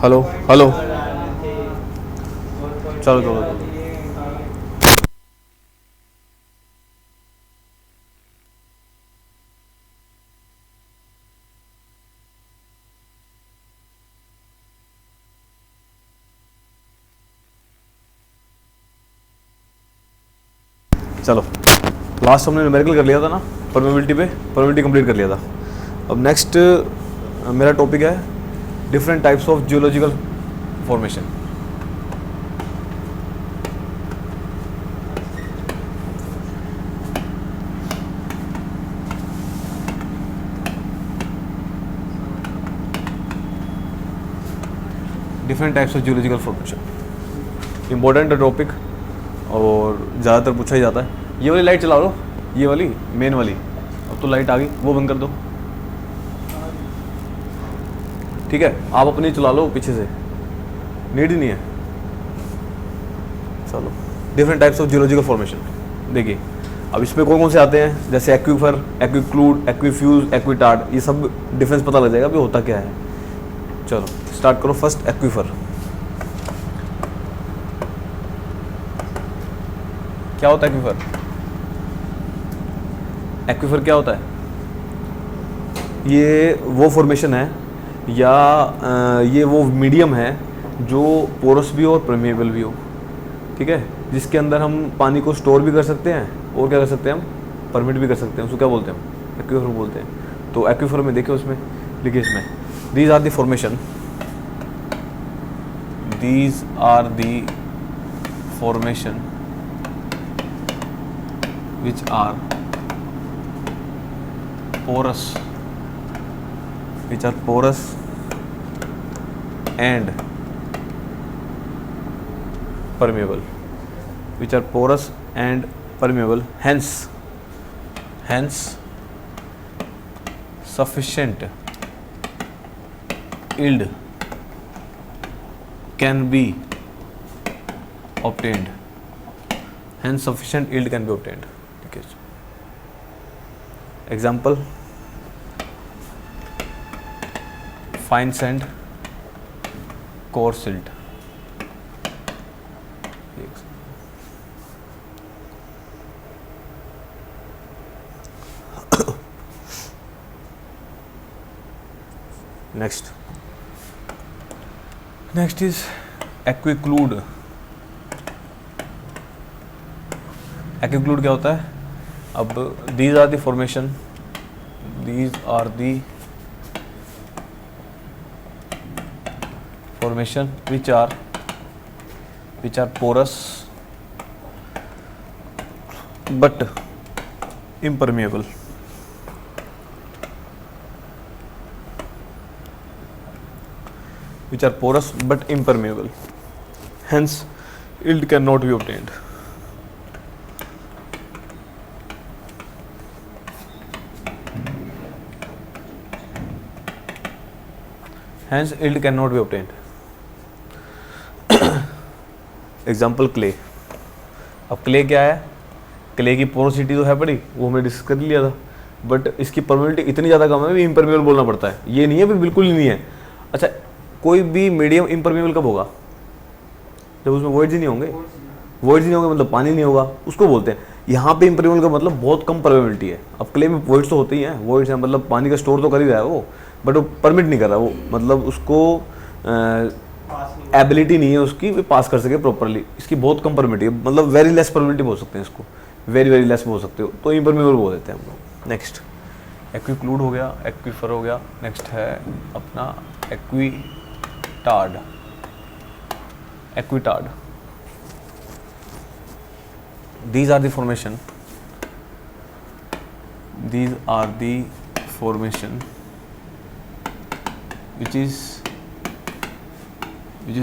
Hello hello, चलो चलो चलो। चलो, लास्ट हमने न्यूमेरिकल कर लिया था ना, परमेबिलिटी पे, परमेबिलिटी कंप्लीट कर लिया था। अब नेक्स्ट मेरा टॉपिक है different types of geological formation. Different types of geological formation important topic और ज़्यादातर पूछा ही जाता है। ये वाली लाइट चला लो, ये वाली मेन वाली। अब तो लाइट आ गई, वो बंद कर दो। ठीक है, आप अपनी चला लो पीछे से, नीड ही नहीं है। चलो, different types of geological formation देखिए। अब इसमें कौन कौन से आते हैं, जैसे एक्वीफर, एक्वीक्लूड, एक्वीफ्यूज, एक्वीटार्ड, ये सब डिफरेंस पता लग जाएगा भी होता क्या है। चलो स्टार्ट करो। First aquifer. क्या होता है एक्वीफर? एक्वीफर क्या होता है? ये वो फॉर्मेशन है या ये वो मीडियम है जो पोरस भी हो और परमेबल भी हो, ठीक है, जिसके अंदर हम पानी को स्टोर भी कर सकते हैं और क्या कर सकते हैं, हम परमिट भी कर सकते हैं। उसको क्या बोलते हैं हम? एक्वीफर बोलते हैं। तो एक्वीफर में देखिए, उसमें लिखिए, इसमें these are the formation, these are the formation which are porous, which are porous and permeable, which are porous and permeable, hence sufficient yield can be obtained, hence sufficient yield can be obtained। Example, fine sand, coarse silt. Next is aquiclude. Aquiclude क्या होता है? अब these are the formation which are porous but impermeable, hence yield cannot be obtained। Hence yield cannot be obtained। Example clay. अब clay क्या है? Clay की porosity तो है बड़ी, वो हमने डिस्कस कर लिया था, बट इसकी परमेबिलिटी इतनी ज़्यादा कम है भी इम्परमेबल बोलना पड़ता है। ये नहीं है भी बिल्कुल ही नहीं है। अच्छा, कोई भी मीडियम इम्परमेबल कब होगा? जब उसमें वॉइड्स ही नहीं होंगे। वॉइड्स नहीं होंगे मतलब पानी नहीं होगा, उसको बोलते हैं। यहाँ पे इम्परमेबल का मतलब बहुत कम परमेबिलिटी है। अब क्ले में वॉइड्स तो होते ही हैं, वॉइड्स हैं मतलब पानी का स्टोर तो कर ही रहा है वो, बट वो परमिट नहीं कर रहा, वो मतलब उसको एबिलिटी नहीं है उसकी भी पास कर सके प्रॉपरली। इसकी बहुत कम परमिटी है, मतलब वेरी लेस परमिटी बोल सकते हैं इसको, वेरी वेरी लेस बोल सकते हो, तो इम्परमेबल बोल देते हैं हम लोग। नेक्स्ट एक्वीक्लूड हो गया, एक्वीफर हो गया। नेक्स्ट है अपना एक्वीटार्ड। एक्वीटार्ड, these are the formation which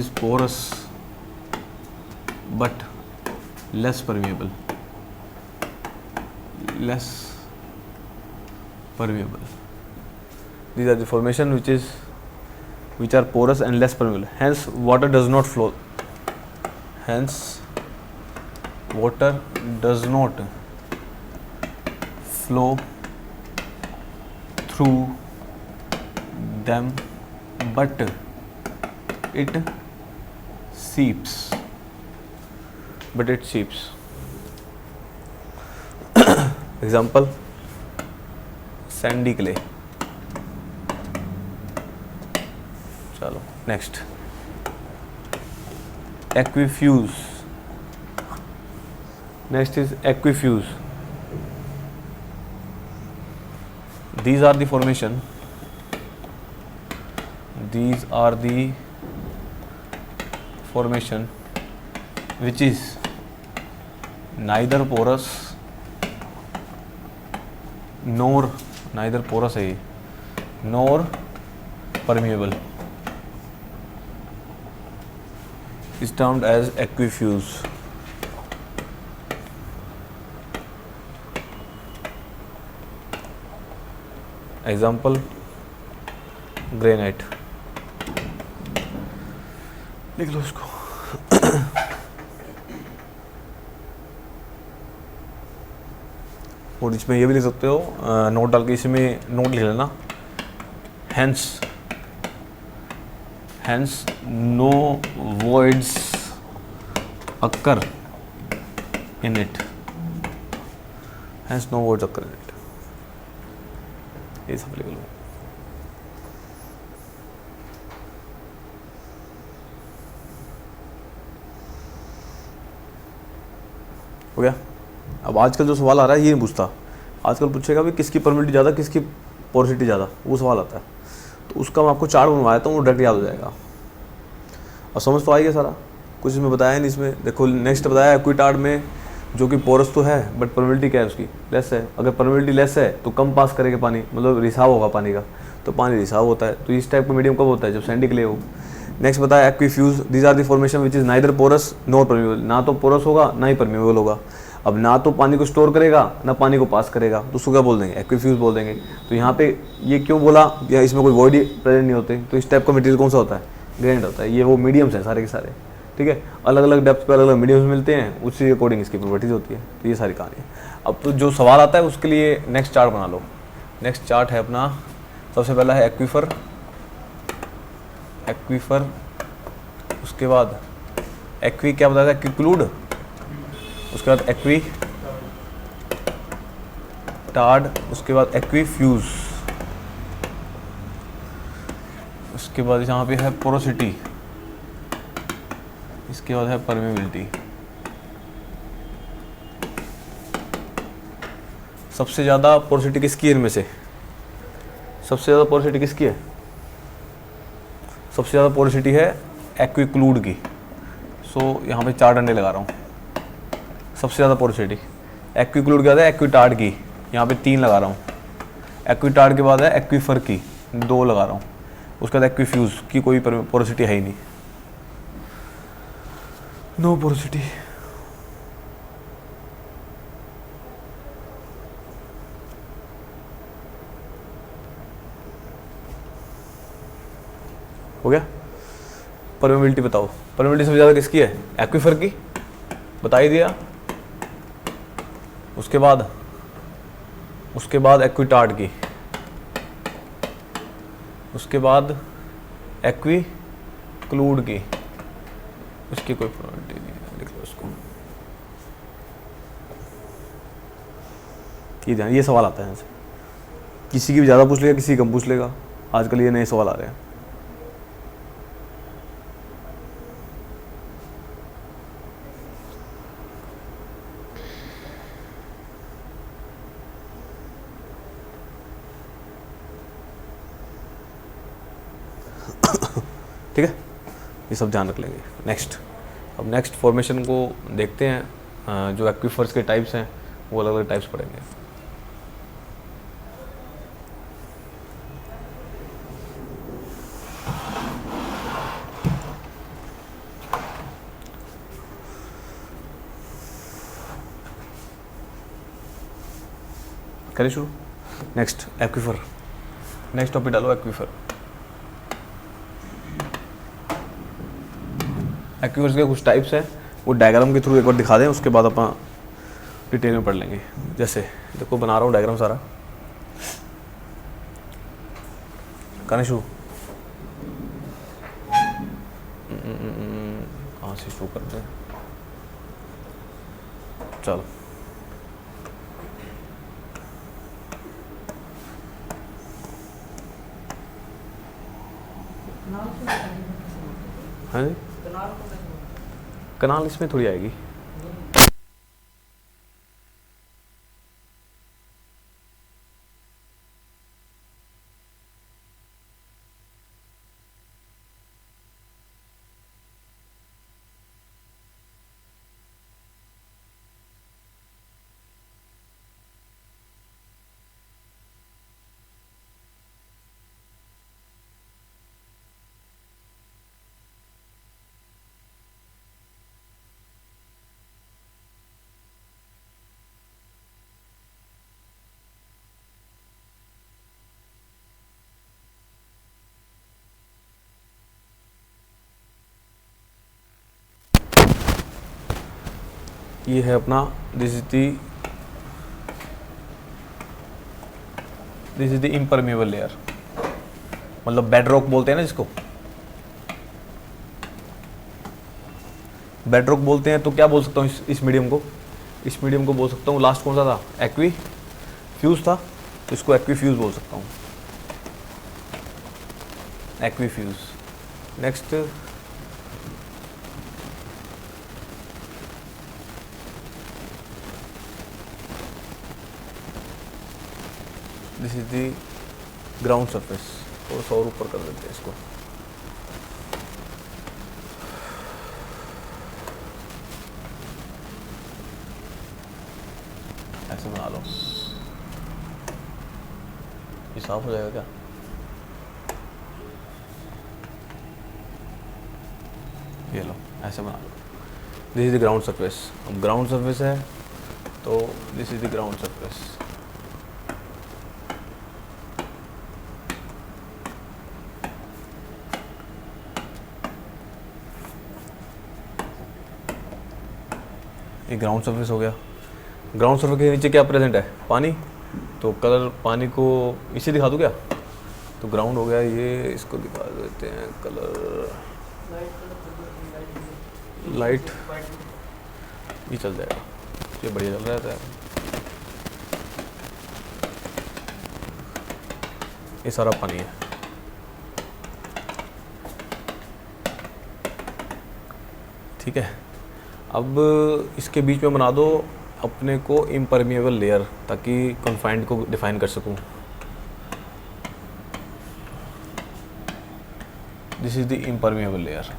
is porous but less permeable, these are the formation which are porous and less permeable, hence water does not flow, through them, but it seeps, but it seeps. Example, sandy clay. चलो next, aquifuge. Next is aquifuge. These are the formation. These are the formation which is neither porous nor neither porous है nor permeable. Is termed as aquifuge. Example, granite. लिख लो इसको. और इसमें ये भी लिख सकते हो, नोट डाल के इसमें नोट लिख लेना. Hence no voids occur in it. Hence no voids occur in it. ये सब लिख लो. हो गया. अब आजकल जो सवाल आ रहा है ये नहीं पूछता. आजकल पूछेगा भी किसकी परमिटिविटी ज़्यादा, किसकी पोरोसिटी ज़्यादा, वो सवाल आता है. तो उसका मैं आपको चार्ट बनवाया तो वो डायरेक्ट याद हो जाएगा. और समझ तो आएगा सारा कुछ. इसमें बताया नहीं. इसमें देखो नेक्स्ट बताया एक्विटार्ड में, जो कि पोरस तो है बट परमिटिविटी क्या है उसकी, लेस है. अगर परमिटिविटी लेस है तो कम पास करेगा पानी, मतलब रिसाव होगा पानी का, तो पानी रिसाव होता है. तो इस टाइप का मीडियम कब होता है, जब सैंडी क्ले हो. नेक्स्ट बताया aquifuge. These are the formation which is neither porous nor permeable. ना तो पोरस होगा ना ही परमिएबल होगा. अब ना तो पानी को स्टोर करेगा ना पानी को पास करेगा, तो उसको क्या बोल देंगे, एक्वीफ्यूज बोल देंगे. तो यहाँ पे ये क्यों बोला, या इसमें कोई वॉइड प्रेजेंट नहीं होते. तो इस टाइप का मटेरियल कौन सा होता है, ग्रेनाइट होता है. ये वो मीडियम्स हैं सारे के सारे. ठीक है, अलग अलग डेप्थ पे अलग अलग मीडियम्स मिलते हैं, उसी के अकॉर्डिंग इसकी प्रॉपर्टीज होती है. तो ये सारी कहानी है. अब तो जो सवाल आता है उसके लिए नेक्स्ट चार्ट बना लो. नेक्स्ट चार्ट है अपना, सबसे पहला है एक्वीफर. उसके बाद एक्वी क्या बताया था, एक्वीक्लूड. उसके बाद एक्वी टार्ड. उसके बाद एक्वीफ्यूज. उसके बाद यहाँ पे है पोरोसिटी. इसके बाद है परमेबिलिटी. सबसे ज़्यादा पोरोसिटी किसकी है इनमें से, सबसे ज़्यादा पोरोसिटी किसकी है, सबसे ज़्यादा पोरोसिटी है एक्वीक्लूड की. सो यहाँ पे 4 डंडे लगा रहा हूँ. सबसे ज़्यादा पोरोसिटी एक्वीक्लूड के बाद है एक्वीटार्ड की, यहाँ पे 3 लगा रहा हूँ. एक्वीटार्ड के बाद है एक्वीफर की, 2 लगा रहा हूँ. उसके बाद एक्वीफ्यूज की कोई पोरोसिटी है ही नहीं, नो पोरोसिटी. हो गया. परमेबिलिटी बताओ. परमेबिलिटी सबसे ज़्यादा किसकी है, एक्वीफर की, बता ही दिया. उसके बाद एक्वीटार्ड की. उसके बाद एक्वीक्लूड की, उसकी कोई प्रोबेबिलिटी नहीं है. लिख लो उसको. ये ध्यान, ये सवाल आता है यहाँ से. किसी की भी ज़्यादा पूछ लेगा, किसी की कम पूछ लेगा. आजकल ये नए सवाल आ रहे हैं. ठीक है, ये सब ध्यान रख लेंगे. नेक्स्ट, अब नेक्स्ट फॉर्मेशन को देखते हैं. जो एक्वीफर्स के टाइप्स हैं वो अलग अलग टाइप्स पढ़ेंगे. करें शुरू. Next aquifer. नेक्स्ट टॉपिक डालो एक्वीफर. एक्वीफर्स के कुछ टाइप्स हैं, वो डायग्राम के थ्रू एक बार दिखा दें, उसके बाद अपन डिटेल में पढ़ लेंगे. जैसे देखो बना रहा हूँ डायग्राम सारा. करने शुरू. कहाँ से शुरू करते हैं, चलो हाँ जी, कनाल इसमें थोड़ी आएगी। ये है अपना, this is the impermeable layer, मतलब बेड रॉक बोलते हैं ना जिसको, बेड रॉक बोलते हैं। तो क्या बोल सकता हूँ इस मीडियम को, इस मीडियम को बोल सकता हूँ, लास्ट कौन सा था, एक्वी फ्यूज था, तो इसको एक्वी फ्यूज बोल सकता हूँ, equi fuse. Next this is the ground surface, थोड़ा सा और ऊपर कर देते हैं इसको, ऐसे बना लो, ये साफ हो जाएगा क्या, ये लो ऐसे बना लो। This is the ground surface, अब ग्राउंड सरफेस है तो this is the ground surface. ये ग्राउंड सरफेस हो गया। ग्राउंड सरफेस के नीचे क्या प्रेजेंट है, पानी, तो कलर पानी को इसे दिखा दूँ क्या, तो ग्राउंड हो गया ये, इसको दिखा देते हैं कलर लाइट, ये चल जाएगा, ये बढ़िया चल रहा है। ये सारा पानी है, ठीक है। अब इसके बीच में बना दो अपने को इम्परमिएबल लेयर, ताकि कन्फाइंड को डिफाइन कर सकूं। This is the impermeable layer.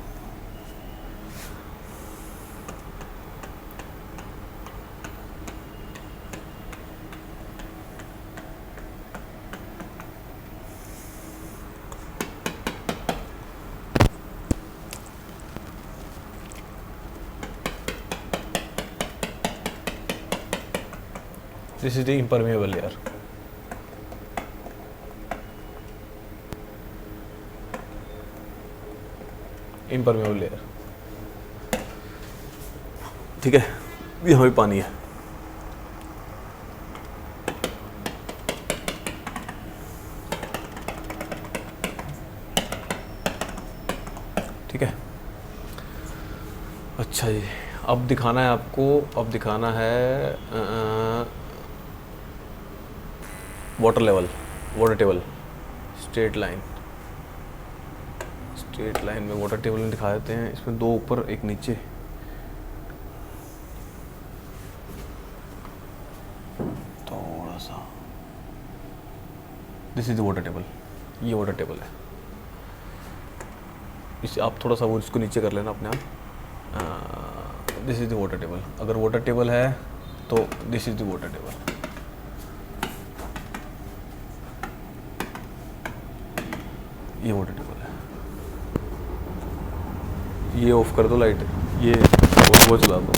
This is the impermeable layer. Impermeable layer, ठीक है। यहाँ भी पानी है, ठीक है। अच्छा जी, अब दिखाना है आपको, अब दिखाना है water level, water table, straight line, straight line में वाटर टेबल में दिखा देते हैं। इसमें दो ऊपर एक नीचे, थोड़ा सा, this is the water table, ये वाटर टेबल है। इसे आप थोड़ा सा वो इसको नीचे कर लेना अपने आप। This is the water table, अगर वाटर टेबल है तो this is the water table. ये वाटर टेबल है, ये ऑफ कर दो लाइट, ये वो चला दो।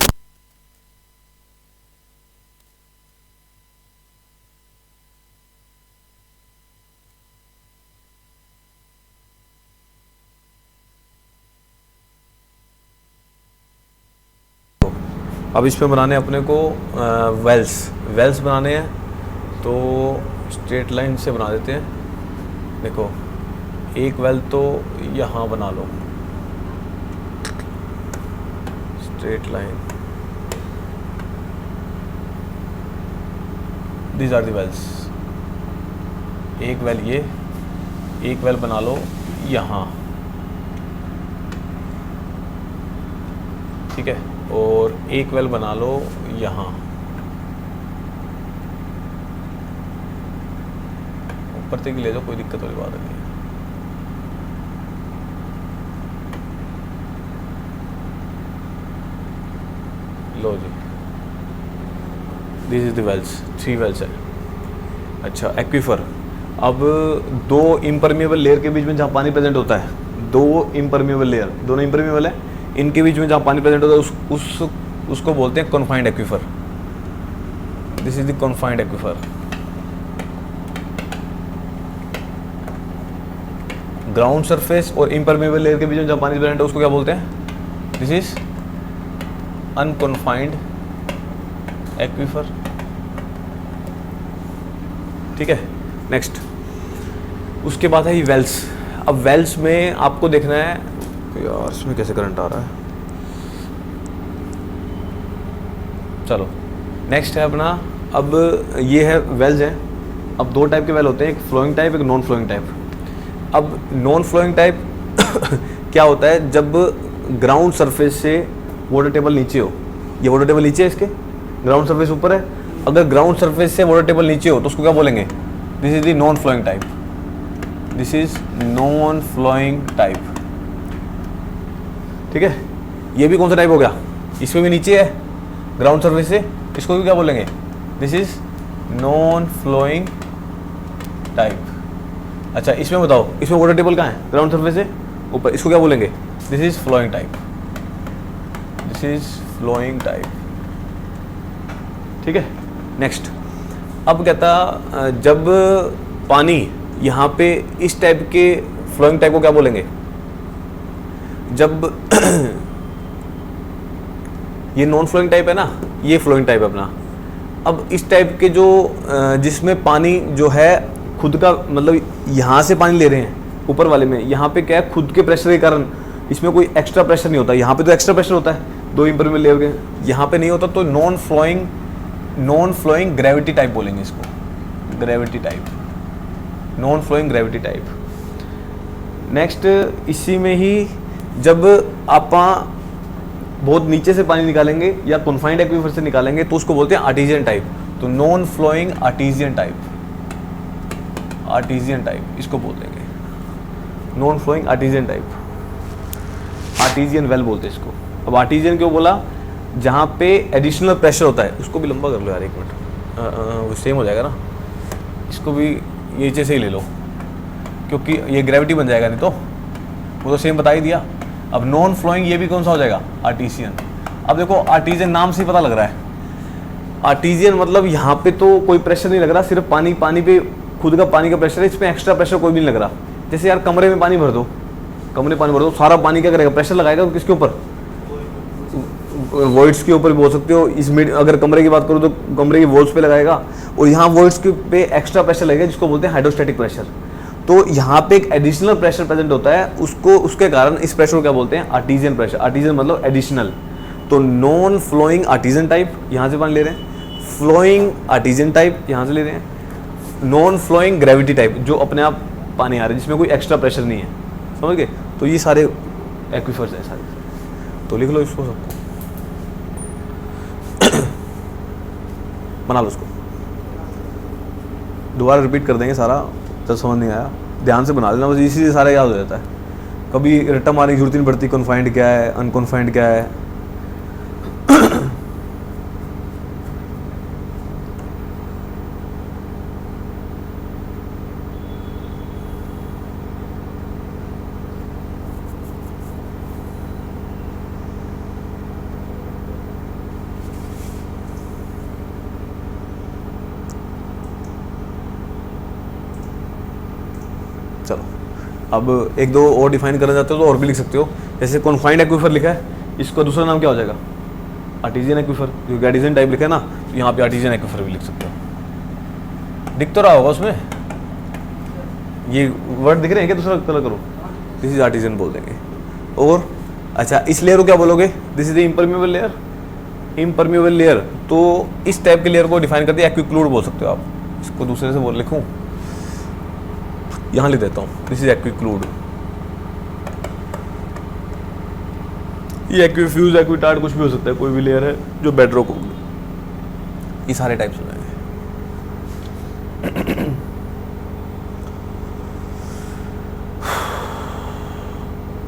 अब इसमें बनाने अपने को वेल्स बनाने हैं, तो स्ट्रेट लाइन से बना देते हैं। देखो एक वेल तो यहाँ बना लो, straight line, these are the wells. एक वेल ये, एक वेल बना लो यहाँ, ठीक है, और एक वेल बना लो यहाँ, ऊपर तक ले जाओ, कोई दिक्कत वाली बात नहीं है। लो जी, this is the wells, 3 wells है। अच्छा, एक्वीफर। अब दो इम्परमिएबल लेयर के बीच में जहाँ पानी प्रेजेंट होता है, दो इम्परमिएबल लेयर, दोनों इम्परमिएबल है, इनके बीच में जहाँ पानी प्रेजेंट होता है उसको बोलते हैं confined aquifer. This is the confined aquifer. Ground surface और इम्परमिएबल लेयर के बीच में जहाँ पानी प्रेजेंट है उसको क्या बोलते हैं? दिस इज अनकॉन्फाइंड एक्वीफर, ठीक है। नेक्स्ट, उसके बाद है ये वेल्स। अब वेल्स में आपको देखना है, यार इसमें कैसे करंट आ रहा है। चलो नेक्स्ट है अपना, अब ये है वेल्स हैं। अब दो टाइप के वेल होते हैं, एक फ्लोइंग टाइप, एक नॉन फ्लोइंग टाइप। अब नॉन फ्लोइंग टाइप क्या होता है, जब ग्राउंड सरफेस से वाटर टेबल नीचे हो, ये वाटर टेबल नीचे है, इसके ग्राउंड सरफेस ऊपर है, अगर ग्राउंड सरफेस से वाटर टेबल नीचे हो तो उसको क्या बोलेंगे? This is the non flowing type. This is non flowing type, ठीक है। ये भी कौन सा टाइप हो गया? इसमें भी नीचे है ग्राउंड सरफेस से, इसको भी क्या बोलेंगे? This is non flowing type. अच्छा, इसमें बताओ, इसमें वाटर टेबल कहाँ है? ग्राउंड सरफेस से ऊपर, इसको क्या बोलेंगे? This is flowing type. This is flowing type, ठीक है। नेक्स्ट, अब कहता जब पानी यहाँ पे इस टाइप के फ्लोइंग टाइप को क्या बोलेंगे? जब ये नॉन फ्लोइंग टाइप है ना, ये फ्लोइंग टाइप है अपना। अब इस टाइप के जो जिसमें पानी जो है खुद का, मतलब यहाँ से पानी ले रहे हैं ऊपर वाले में, यहाँ पे क्या है, खुद के प्रेशर के कारण इसमें कोई एक्स्ट्रा प्रेशर नहीं होता। यहाँ पे तो एक्स्ट्रा प्रेशर होता है दो इम्परमिएबल लेयर के, यहाँ पे नहीं होता, तो नॉन फ्लोइंग ग्रेविटी टाइप बोलेंगे इसको, gravity type, non flowing gravity type. Next, इसी में ही जब आप बहुत नीचे से पानी निकालेंगे या कॉन्फाइंड एक्वीफर से निकालेंगे तो उसको बोलते हैं आर्टिजियन टाइप। तो non flowing artesian type, artesian type इसको बोल देंगे, non flowing artesian type, artesian well बोलते हैं इसको। अब आर्टिजियन क्यों बोला? जहाँ पे एडिशनल प्रेशर होता है, उसको भी लंबा कर लो यार, एक मिनट, वो सेम हो जाएगा ना, इसको भी ये नीचे से ही ले लो क्योंकि ये ग्रेविटी बन जाएगा, नहीं तो वो तो सेम बता ही दिया। अब नॉन फ्लोइंग ये भी कौन सा हो जाएगा? आर्टिजियन। अब देखो आर्टिजियन नाम से ही पता लग रहा है, आर्टिजियन मतलब यहाँ पे तो कोई प्रेशर नहीं लग रहा, सिर्फ पानी पे खुद का पानी का प्रेशर है, इसमें एक्स्ट्रा प्रेशर कोई भी नहीं लग रहा। जैसे यार कमरे में पानी भर दो, कमरे में पानी भर दो, सारा पानी क्या करेगा? प्रेशर लगाएगा किसके ऊपर? वॉइड्स के ऊपर भी बोल सकते हो। इस अगर कमरे की बात करो तो कमरे की वॉल्स पे लगाएगा, और यहाँ वॉल्स के पे एक्स्ट्रा प्रेशर लगेगा जिसको बोलते हैं हाइड्रोस्टैटिक प्रेशर। तो यहाँ पे एक एडिशनल प्रेशर प्रेजेंट होता है, उसको उसके कारण इस प्रेशर को क्या बोलते हैं? Artesian pressure. आर्टिजियन मतलब एडिशनल। तो नॉन फ्लोइंग आर्टिजियन टाइप, यहाँ से पानी ले रहे हैं, फ्लोइंग आर्टिजियन टाइप यहाँ से ले रहे हैं, नॉन फ्लोइंग ग्रेविटी टाइप जो अपने आप पानी आ रहा है जिसमें कोई एक्स्ट्रा प्रेशर नहीं है, समझ गए? तो ये सारे एक्वीफर्स हैं सारे, तो लिख लो इसको सबको, बना लो उसको, दोबारा रिपीट कर देंगे सारा, जब समझ नहीं आया ध्यान से बना लेना, बस इसी से सारा याद हो जाता है, कभी रट्टा मारने की जरूरत नहीं पड़ती। कॉन्फाइंड क्या है, अनकॉन्फाइंड क्या है। चलो अब एक दो और डिफाइन करना चाहते हो तो और भी लिख सकते हो। जैसे कॉन्फाइंड एक्वीफर लिखा है, इसका दूसरा नाम क्या हो जाएगा? आर्टिजियन एक्वीफर, क्योंकि आर्टिजियन टाइप लिखा है ना, तो यहाँ पे आर्टिजियन एक्वीफर भी लिख सकते हो। दिख तो रहा होगा उसमें, ये वर्ड दिख रहे हैं क्या? दूसरा कलर करो, दिस इज आर्टिजियन बोल देंगे। और अच्छा, इस लेयर को क्या बोलोगे? This is the impermeable layer. Impermeable layer, तो इस टाइप के लेयर को डिफाइन करते हैं एक्विक्लूड बोल सकते हो आप। इसको दूसरे से बोल लिखूं, यहां लिख देता हूं, दिस इज एक्विक्लूड। ये एक्विफ्यूज, एक्विटार्ड कुछ भी हो सकता है, कोई भी लेयर है जो बेडरॉक होगी, ये सारे टाइप्स हो जाएंगे।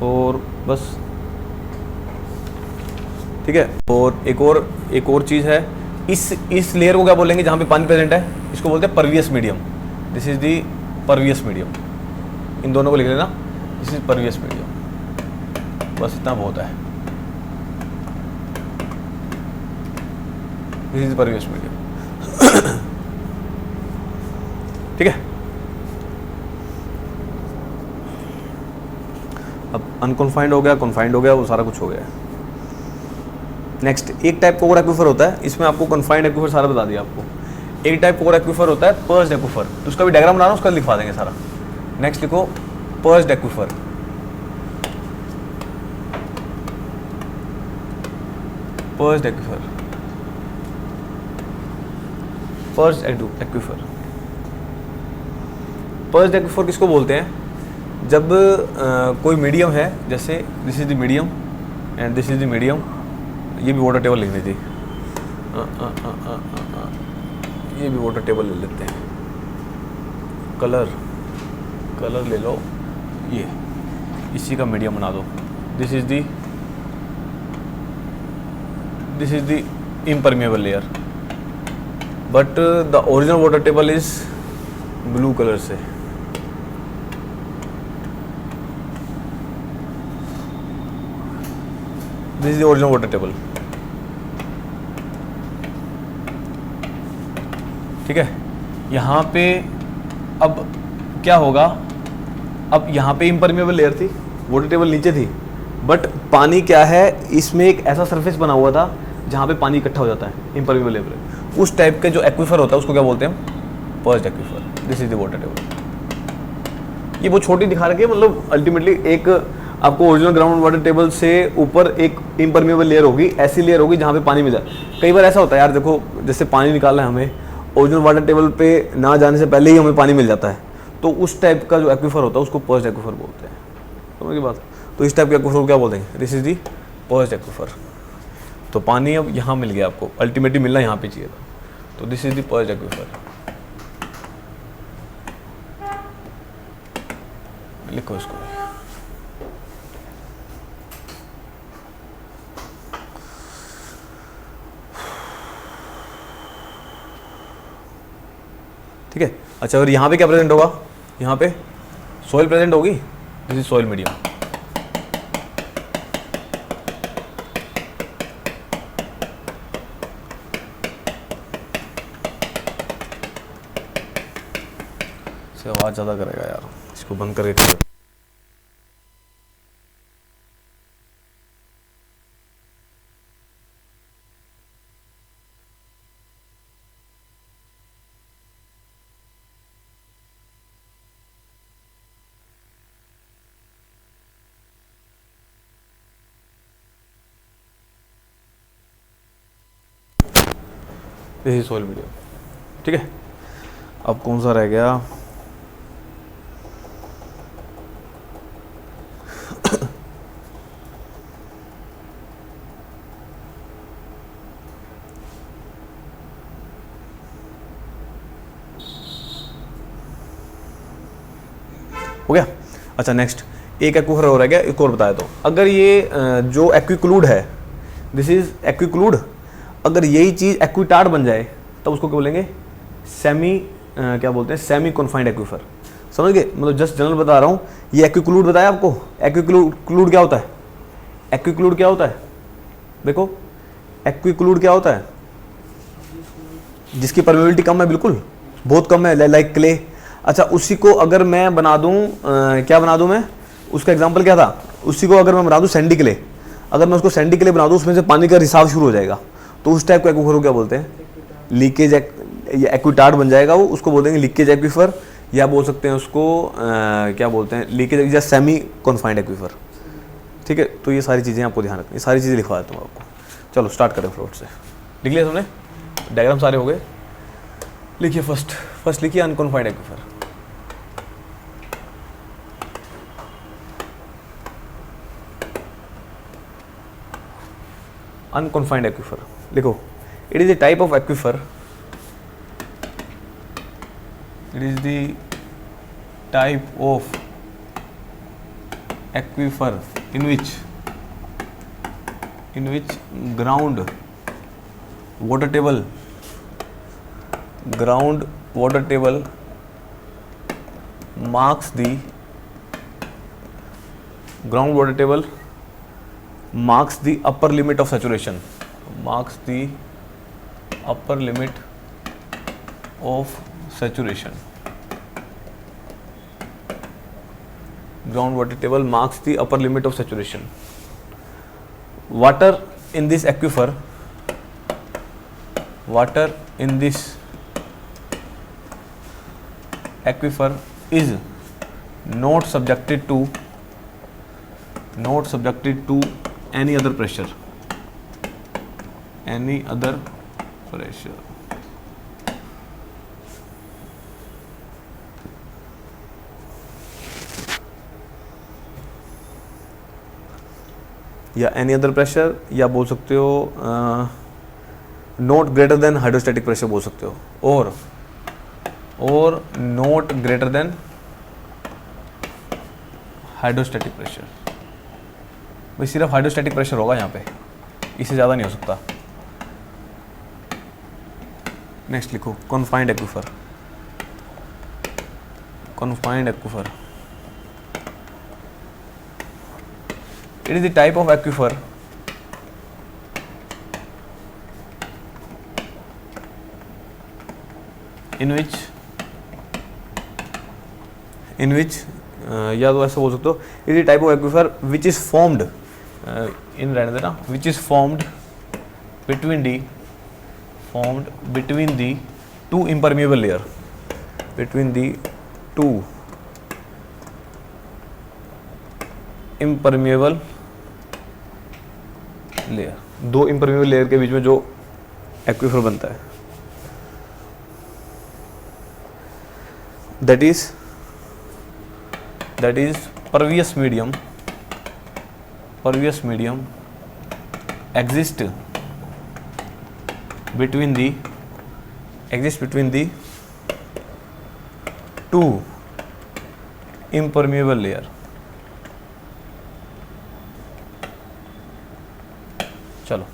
और बस, ठीक है। और एक और चीज है, इस लेयर को क्या बोलेंगे जहां पे पानी प्रेजेंट है? इसको बोलते हैं pervious medium. This is the pervious medium. इन दोनों को लिख लेना, दिस इज परवियस मीडियम। बस इतना बहुत है, दिस इज परवियस मीडियम। ठीक है। अब अनकॉन्फाइंड हो गया, कॉन्फाइंड हो गया, वो सारा कुछ हो गया। नेक्स्ट, एक टाइप का और एक्विफर होता है, इसमें आपको कॉन्फाइंड एक्विफर सारा बता दिया आपको। एक टाइप का और एक्विफर होता है पर्स्ड एक्विफर, तो उसका भी डायग्राम बना रहा हूं, उसका लिखवा देंगे सारा। नेक्स्ट लिखो pursued aquifer. Pursued aquifer, pursued aquifer. Pursued aquifer किसको बोलते हैं? जब कोई मीडियम है, जैसे this is the medium and this is the medium, ये भी वाटर टेबल लिखनी थी, ये भी वाटर टेबल ले लेते हैं। कलर ले लो, ये इसी का मीडियम बना दो। This is the impermeable layer, but the original water table is blue colour से। This is the original water table, ठीक है। यहाँ पे अब क्या होगा? अब यहाँ पे इम्परमेबल लेयर थी, वाटर टेबल नीचे थी, बट पानी क्या है, इसमें एक ऐसा सरफेस बना हुआ था जहाँ पे पानी इकट्ठा हो जाता है, इम्परमेबल लेयर। उस टाइप के जो एक्विफर होता है उसको क्या बोलते हैं? Pursued aquifer. This is the water table. ये बहुत छोटी दिखा रखी है, मतलब अल्टीमेटली एक आपको ओरिजिनल ग्राउंड वाटर टेबल से ऊपर एक इम्परमेबल लेयर होगी, ऐसी लेयर होगी जहाँ पे पानी मिल जाए। कई बार ऐसा होता है यार, देखो जैसे पानी निकालना है हमें, ओरिजिनल वाटर टेबल पे ना जाने से पहले ही हमें पानी मिल जाता है, तो उस टाइप का जो एक्विफर होता है उसको पर्स्ड एक्विफर बोलते हैं। समझ की बात? तो इस टाइप के एक्विफर को क्या बोलते हैं? This is the pursued aquifer. तो पानी अब यहाँ मिल गया आपको, अल्टीमेटली मिलना यहाँ पे चाहिए था, तो this is the pursued aquifer. लिखो इसको। ठीक है। अच्छा, और यहाँ पे क्या प्रेजेंट होगा? यहाँ पे सॉइल प्रेजेंट होगी, दिस इज सॉइल मीडियम। इससे आवाज ज्यादा करेगा यार, इसको बंद करके। दिस इज सॉइल मीडियम, ठीक है। अब कौन सा रह गया? हो गया। अच्छा, नेक्स्ट एक एक्विफर हो रह गया, एक और बताया। तो अगर ये जो एक्विक्लूड है, दिस इज एक्विक्लूड, अगर यही चीज एक्विटार्ड बन जाए तब उसको क्या बोलेंगे? सेमी क्या बोलते हैं? Semi confined aquifer. समझ गए? मतलब जस्ट जनरल बता रहा हूँ। ये एक्विक्लूड बताया आपको। एक्विक्लूड क्या होता है? एक्विक्लूड क्या होता है? देखो, एक्विक्लूड क्या होता है? जिसकी परमेबिलिटी कम है, बिल्कुल बहुत कम है, लाइक क्ले। अच्छा, उसी को अगर मैं बना दूं, क्या बना दूं मैं? उसका एग्जांपल क्या था? उसी को अगर मैं बना दूं सैंडी क्ले, अगर मैं उसको सैंडी क्ले बना दूं, उसमें से पानी का रिसाव शुरू हो जाएगा, तो उस टाइप का एक्विफर को क्या बोलते हैं? लीकेज एक्विटार्ड बन जाएगा वो, उसको बोलते हैं लीकेज एक्विफर, या बोल सकते हैं उसको क्या बोलते हैं? लीकेज या सेमी कॉन्फाइंड एक्विफर। ठीक है, तो ये सारी चीज़ें आपको ध्यान रखनी, ये सारी चीज़ें लिखवा देता हूँ आपको। चलो स्टार्ट करें फ्लोट से। लिख लिया हमने, डायग्राम सारे हो गए। लिखिए फर्स्ट लिखिए अनकॉन्फाइंड एक्विफर। अनकॉन्फाइंड एक्विफर लिखो, it is the type of aquifer, it is the type of aquifer in which ground water table marks the upper limit of saturation, groundwater table marks the upper limit of saturation. Water in this aquifer is not subjected to any other pressure. या any other pressure, या बोल सकते हो not greater than hydrostatic pressure बोल सकते हो, और not greater than hydrostatic pressure. भाई सिर्फ हाइड्रोस्टैटिक प्रेशर होगा यहाँ पे, इससे ज़्यादा नहीं हो सकता। नेक्स्ट लिखो confined aquifer. It is the type of aquifer in which या तो ऐसा बोल सकते हो, it is the type of aquifer which is formed between the two impermeable layer, दो इम्परमेबल लेयर के बीच में जो एक्विफर बनता है, that is pervious medium exist between the two impermeable layer. चलो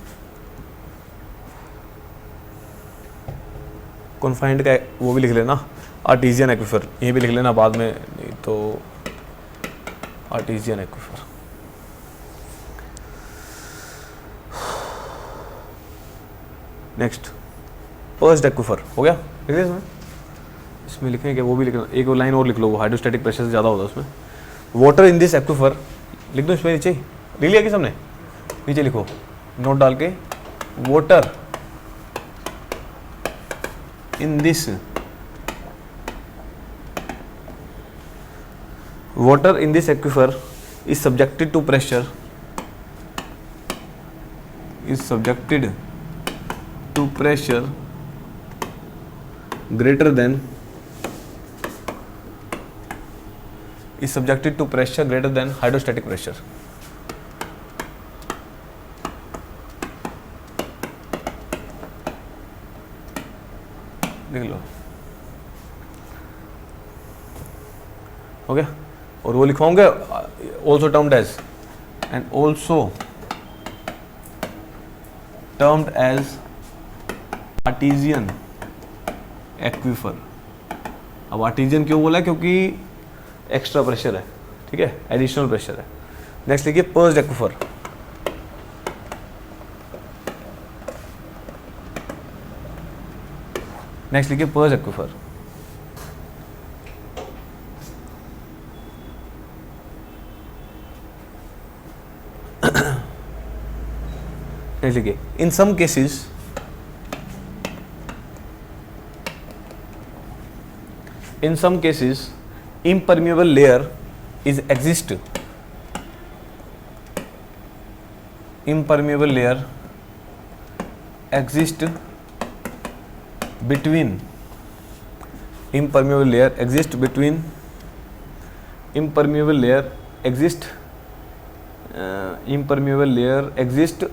कॉन्फाइंड का वो भी लिख लेना, आर्टिजियन एक्विफर ये भी लिख लेना बाद में, नहीं तो artesian aquifer. Next pursued aquifer हो गया, लिख लिया इसमें लिखेंगे वो भी लिखना, एक लाइन और लिख लो, वो हाइड्रोस्टैटिक प्रेशर से ज़्यादा होता है उसमें। वाटर इन दिस एक्विफर लिख दो इसमें नीचे, लिख लिया कि सबने, नीचे लिखो नोट डाल के, water in this aquifer is subjected to pressure greater than hydrostatic pressure. लिख लो, हो गया। और वो लिखवाऊंगे also termed as artesian aquifer। अब आर्टिजियन क्यों बोला है, क्योंकि एक्स्ट्रा प्रेशर है, ठीक है, एडिशनल प्रेशर है। नेक्स्ट लिखिए पर्स्ड एक्विफर। नेक्स्ट लिखिए पर्स्ड एक्विफर। नेक्स्ट लिखिए in some cases impermeable layer is exist impermeable layer exist between impermeable layer exist between impermeable layer exist impermeable layer exist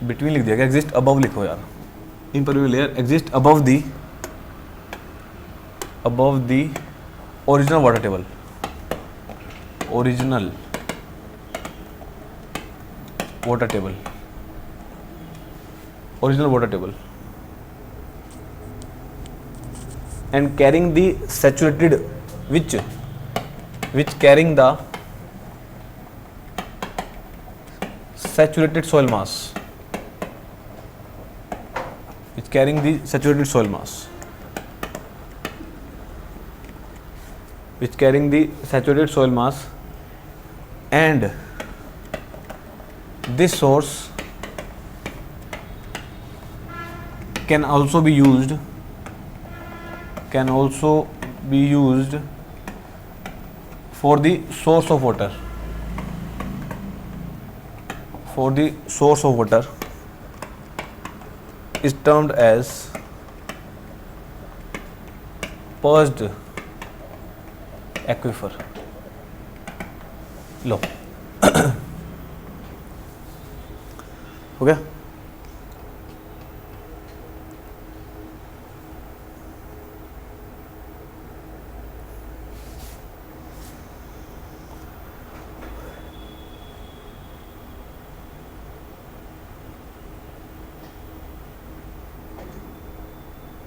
between लिख दिया, exist above लिखो यार, impermeable layer exist above the original water table, original water table, original water table, and carrying the saturated which carrying the saturated soil mass, which carrying the saturated soil mass, which carrying the saturated soil mass, and this source can also be used for the source of water, for the source of water is termed as purged aquifer. लो हो गया?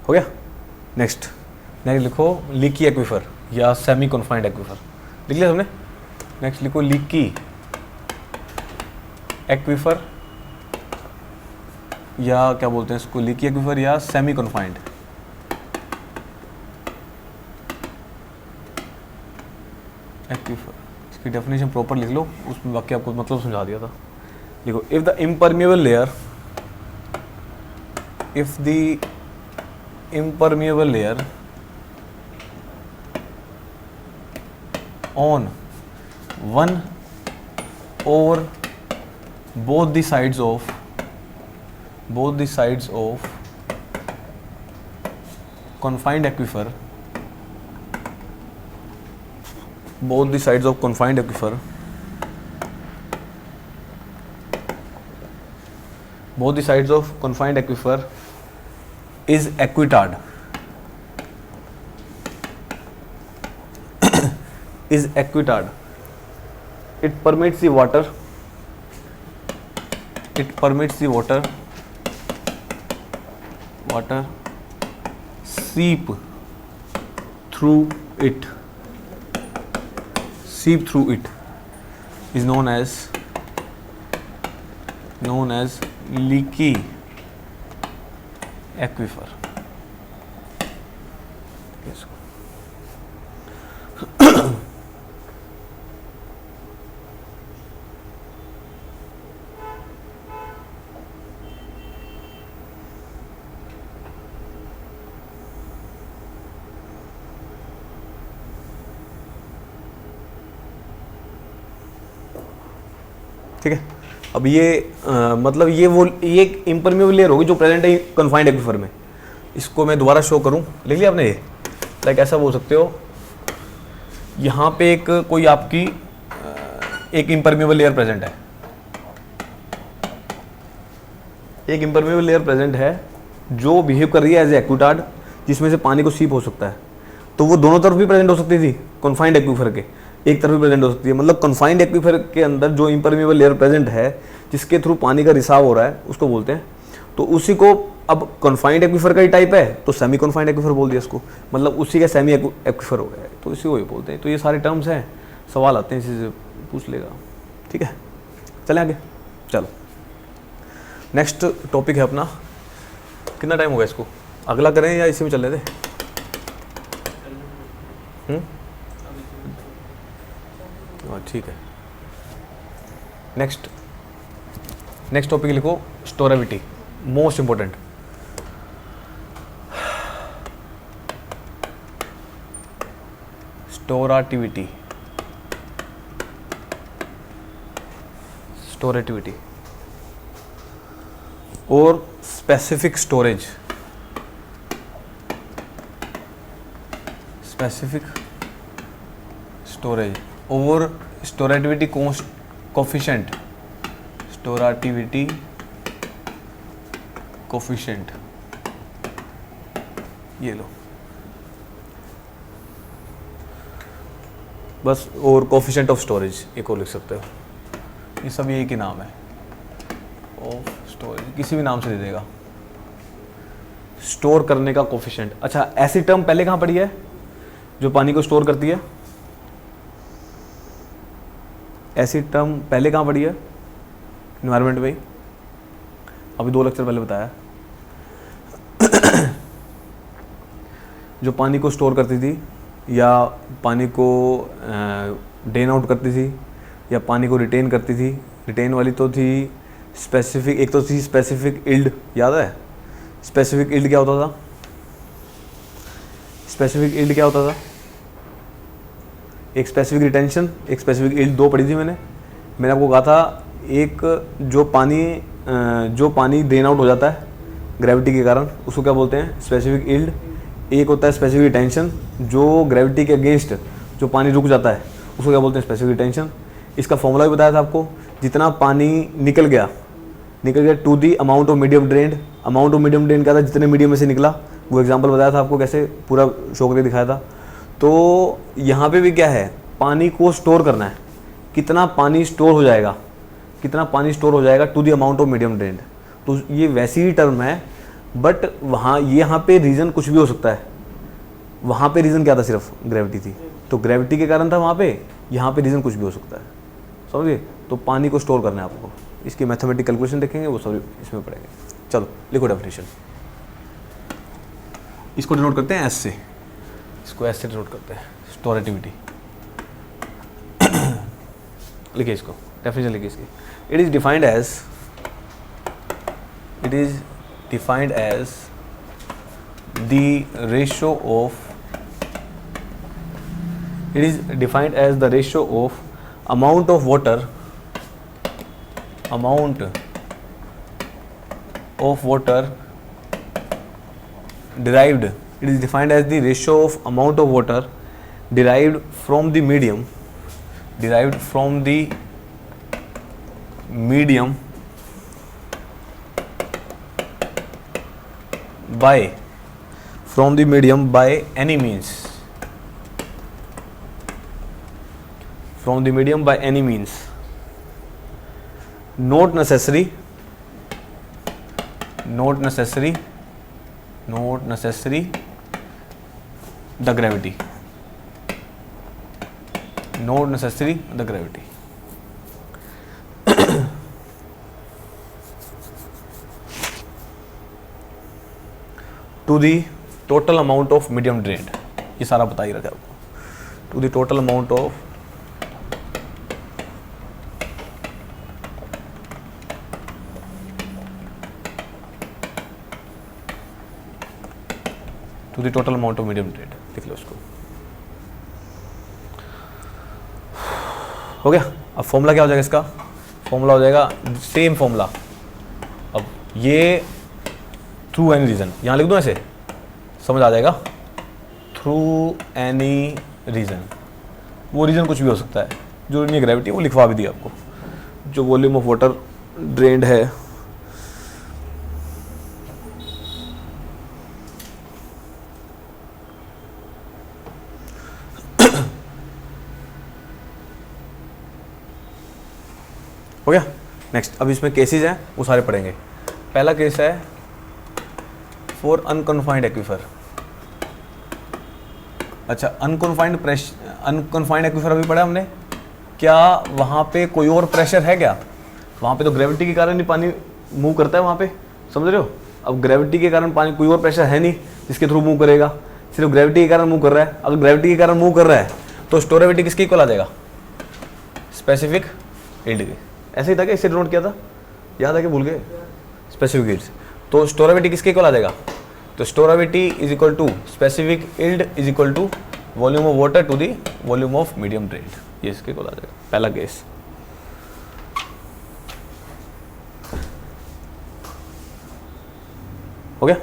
हो गया? Next लिखो leaky aquifer या semi confined aquifer, लिख लिया हमने। Next लिखो लीकी एक्विफर या क्या बोलते हैं इसको, लीकी एक्विफर या सेमी कॉन्फाइंड एक्विफर। इसकी डेफिनेशन प्रॉपर लिख लो, उसमें बाकी आपको मतलब समझा दिया था। देखो if the impermeable layer on one or both the sides of confined aquifer, both the sides of confined aquifer is aquitard it permits the water seep through it is known as leaky aquifer। yes. ठीक है, अब ये मतलब ये एक impermeable layer होगी जो present है कन्फाइंड एक्विफर में। इसको मैं दोबारा शो करूं, लिख लिया आपने? ये लाइक ऐसा बोल सकते हो, यहाँ पे कोई आपकी एक इम्परमेबल लेयर प्रेजेंट है, एक इम्परमेबल लेयर प्रेजेंट है जो बिहेव कर रही है एज एक्विटार्ड, जिसमें से पानी को सीप हो सकता है। तो वो दोनों तरफ भी प्रेजेंट हो सकती थी, कन्फाइंड एक्विफर के एक तरफ भी प्रेजेंट हो सकती है। मतलब कन्फाइंड एक्विफर के अंदर जो इम्परमेबल लेयर प्रेजेंट है जिसके थ्रू पानी का रिसाव हो रहा है उसको बोलते हैं। तो उसी को अब कन्फाइंड एक्विफर का ही टाइप है तो सेमी कन्फाइंड एक्विफर बोल दिया इसको, मतलब उसी का सेमी एक्विफर हो गया है, तो इसी को ही बोलते हैं। तो ये सारे टर्म्स हैं, सवाल आते हैं, इसी से पूछ लेगा। ठीक है, चलें आगे। चलो नेक्स्ट टॉपिक है अपना, कितना टाइम हो गया इसको, अगला करें या इसी में चल रहे थे? ठीक है, नेक्स्ट टॉपिक लिखो स्टोरेबिलिटी, मोस्ट इंपॉर्टेंट। स्टोरेटिविटी और स्पेसिफिक स्टोरेज, स्पेसिफिक स्टोरेज और स्टोरेटिविटी कोफिशिएंट, स्टोरेटिविटी कोफिशिएंट, ये लो बस, और कोफिशिएंट ऑफ स्टोरेज एक और लिख सकते हो, ये सब यही के नाम है, ऑफ स्टोरेज किसी भी नाम से दे देगा, स्टोर करने का कोफिशिएंट। अच्छा, ऐसी टर्म पहले कहाँ पढ़ी है जो पानी को स्टोर करती है? ऐसी टर्म पहले कहाँ पढ़ी है इन्वायरमेंट में? अभी 2 लेक्चर पहले बताया। जो पानी को स्टोर करती थी या पानी को ड्रेन आउट करती थी या पानी को रिटेन करती थी, रिटेन वाली तो थी स्पेसिफिक, एक तो थी स्पेसिफिक इल्ड, याद है? स्पेसिफिक इल्ड क्या होता था? स्पेसिफिक इल्ड क्या होता था? एक स्पेसिफिक रिटेंशन, एक स्पेसिफिक इल्ड, 2 पढ़ी थी मैंने आपको कहा था, एक जो पानी ड्रेन आउट हो जाता है ग्रेविटी के कारण, उसको क्या बोलते हैं? Specific yield. एक होता है स्पेसिफिक रिटेंशन, जो ग्रेविटी के अगेंस्ट जो पानी रुक जाता है उसको क्या बोलते हैं? Specific retention. इसका फॉर्मूला भी बताया था आपको, जितना पानी निकल गया to the amount of medium drained. Amount of medium drain क्या था? जितने मीडियम में से निकला, वो एग्जांपल बताया था आपको, कैसे पूरा शो करके दिखाया था। तो यहाँ पे भी क्या है? पानी को स्टोर करना है, कितना पानी स्टोर हो जाएगा, कितना पानी स्टोर हो जाएगा to the amount of medium drained. तो ये वैसी ही टर्म है, बट वहाँ यहाँ पे रीज़न कुछ भी हो सकता है। वहाँ पे रीज़न क्या था? सिर्फ ग्रेविटी थी, तो ग्रेविटी के कारण था वहाँ पे, यहाँ पे रीज़न कुछ भी हो सकता है, समझिए। तो पानी को स्टोर करना है आपको, इसकी मैथमेटिकल कैलकुलेशन देखेंगे, वो सब इसमें पढ़ेंगे। चलो लिखो डेफिनेशन, इसको डिनोट करते हैं एस से, इसको एस से डिनोट करते हैं, स्टोरेटिविटी। लिखिए इसको, डेफिनेशन लिखिए इसकी। It is defined as the ratio of amount of water derived. It is defined as the ratio of amount of water derived from the medium by any means, not necessary the gravity, to the total amount of medium drained। ये सारा बता ही रहा था आपको, to the total amount of medium drained, लिख लो उसको। हो गया। अब फॉर्मूला क्या हो जाएगा इसका? फॉर्मूला हो जाएगा सेम फॉर्मूला। अब ये थ्रू एनी रीज़न, यहाँ लिख दूँ ऐसे, समझ आ जाएगा। थ्रू एनी रीज़न, वो रीज़न कुछ भी हो सकता है, जो नहीं ग्रेविटी वो लिखवा भी दी आपको। जो वॉल्यूम ऑफ वाटर ड्रेन्ड है, हो गया। नेक्स्ट, अब इसमें केसेस हैं, वो सारे पढ़ेंगे। पहला केस है फॉर अनकन्फाइंड एक्वीफर। अच्छा, अनकन्फाइंड एक्वीफर अभी पढ़ा हमने। क्या वहाँ पे कोई और प्रेशर है क्या? वहाँ पे तो ग्रेविटी के कारण ही पानी मूव करता है वहाँ पे, समझ रहे हो। अब ग्रेविटी के कारण पानी, कोई और प्रेशर है नहीं जिसके थ्रू मूव करेगा, सिर्फ ग्रेविटी के कारण मूव कर रहा है। अगर ग्रेविटी के कारण मूव कर रहा है तो स्टोरेबिलिटी किसके इक्वल आ जाएगा? स्पेसिफिक इल्ड के। ऐसे ही था क्या? इससे डिनोट किया था, याद है कि भूल गए? Specific yield. तो स्टोरेबिलिटी किसके इक्वल आ जाएगा? तो storability is equal to specific yield is equal to volume of water to the volume of medium drained. ये इसके इक्वल आ जाएगा, पहला केस। हो गया।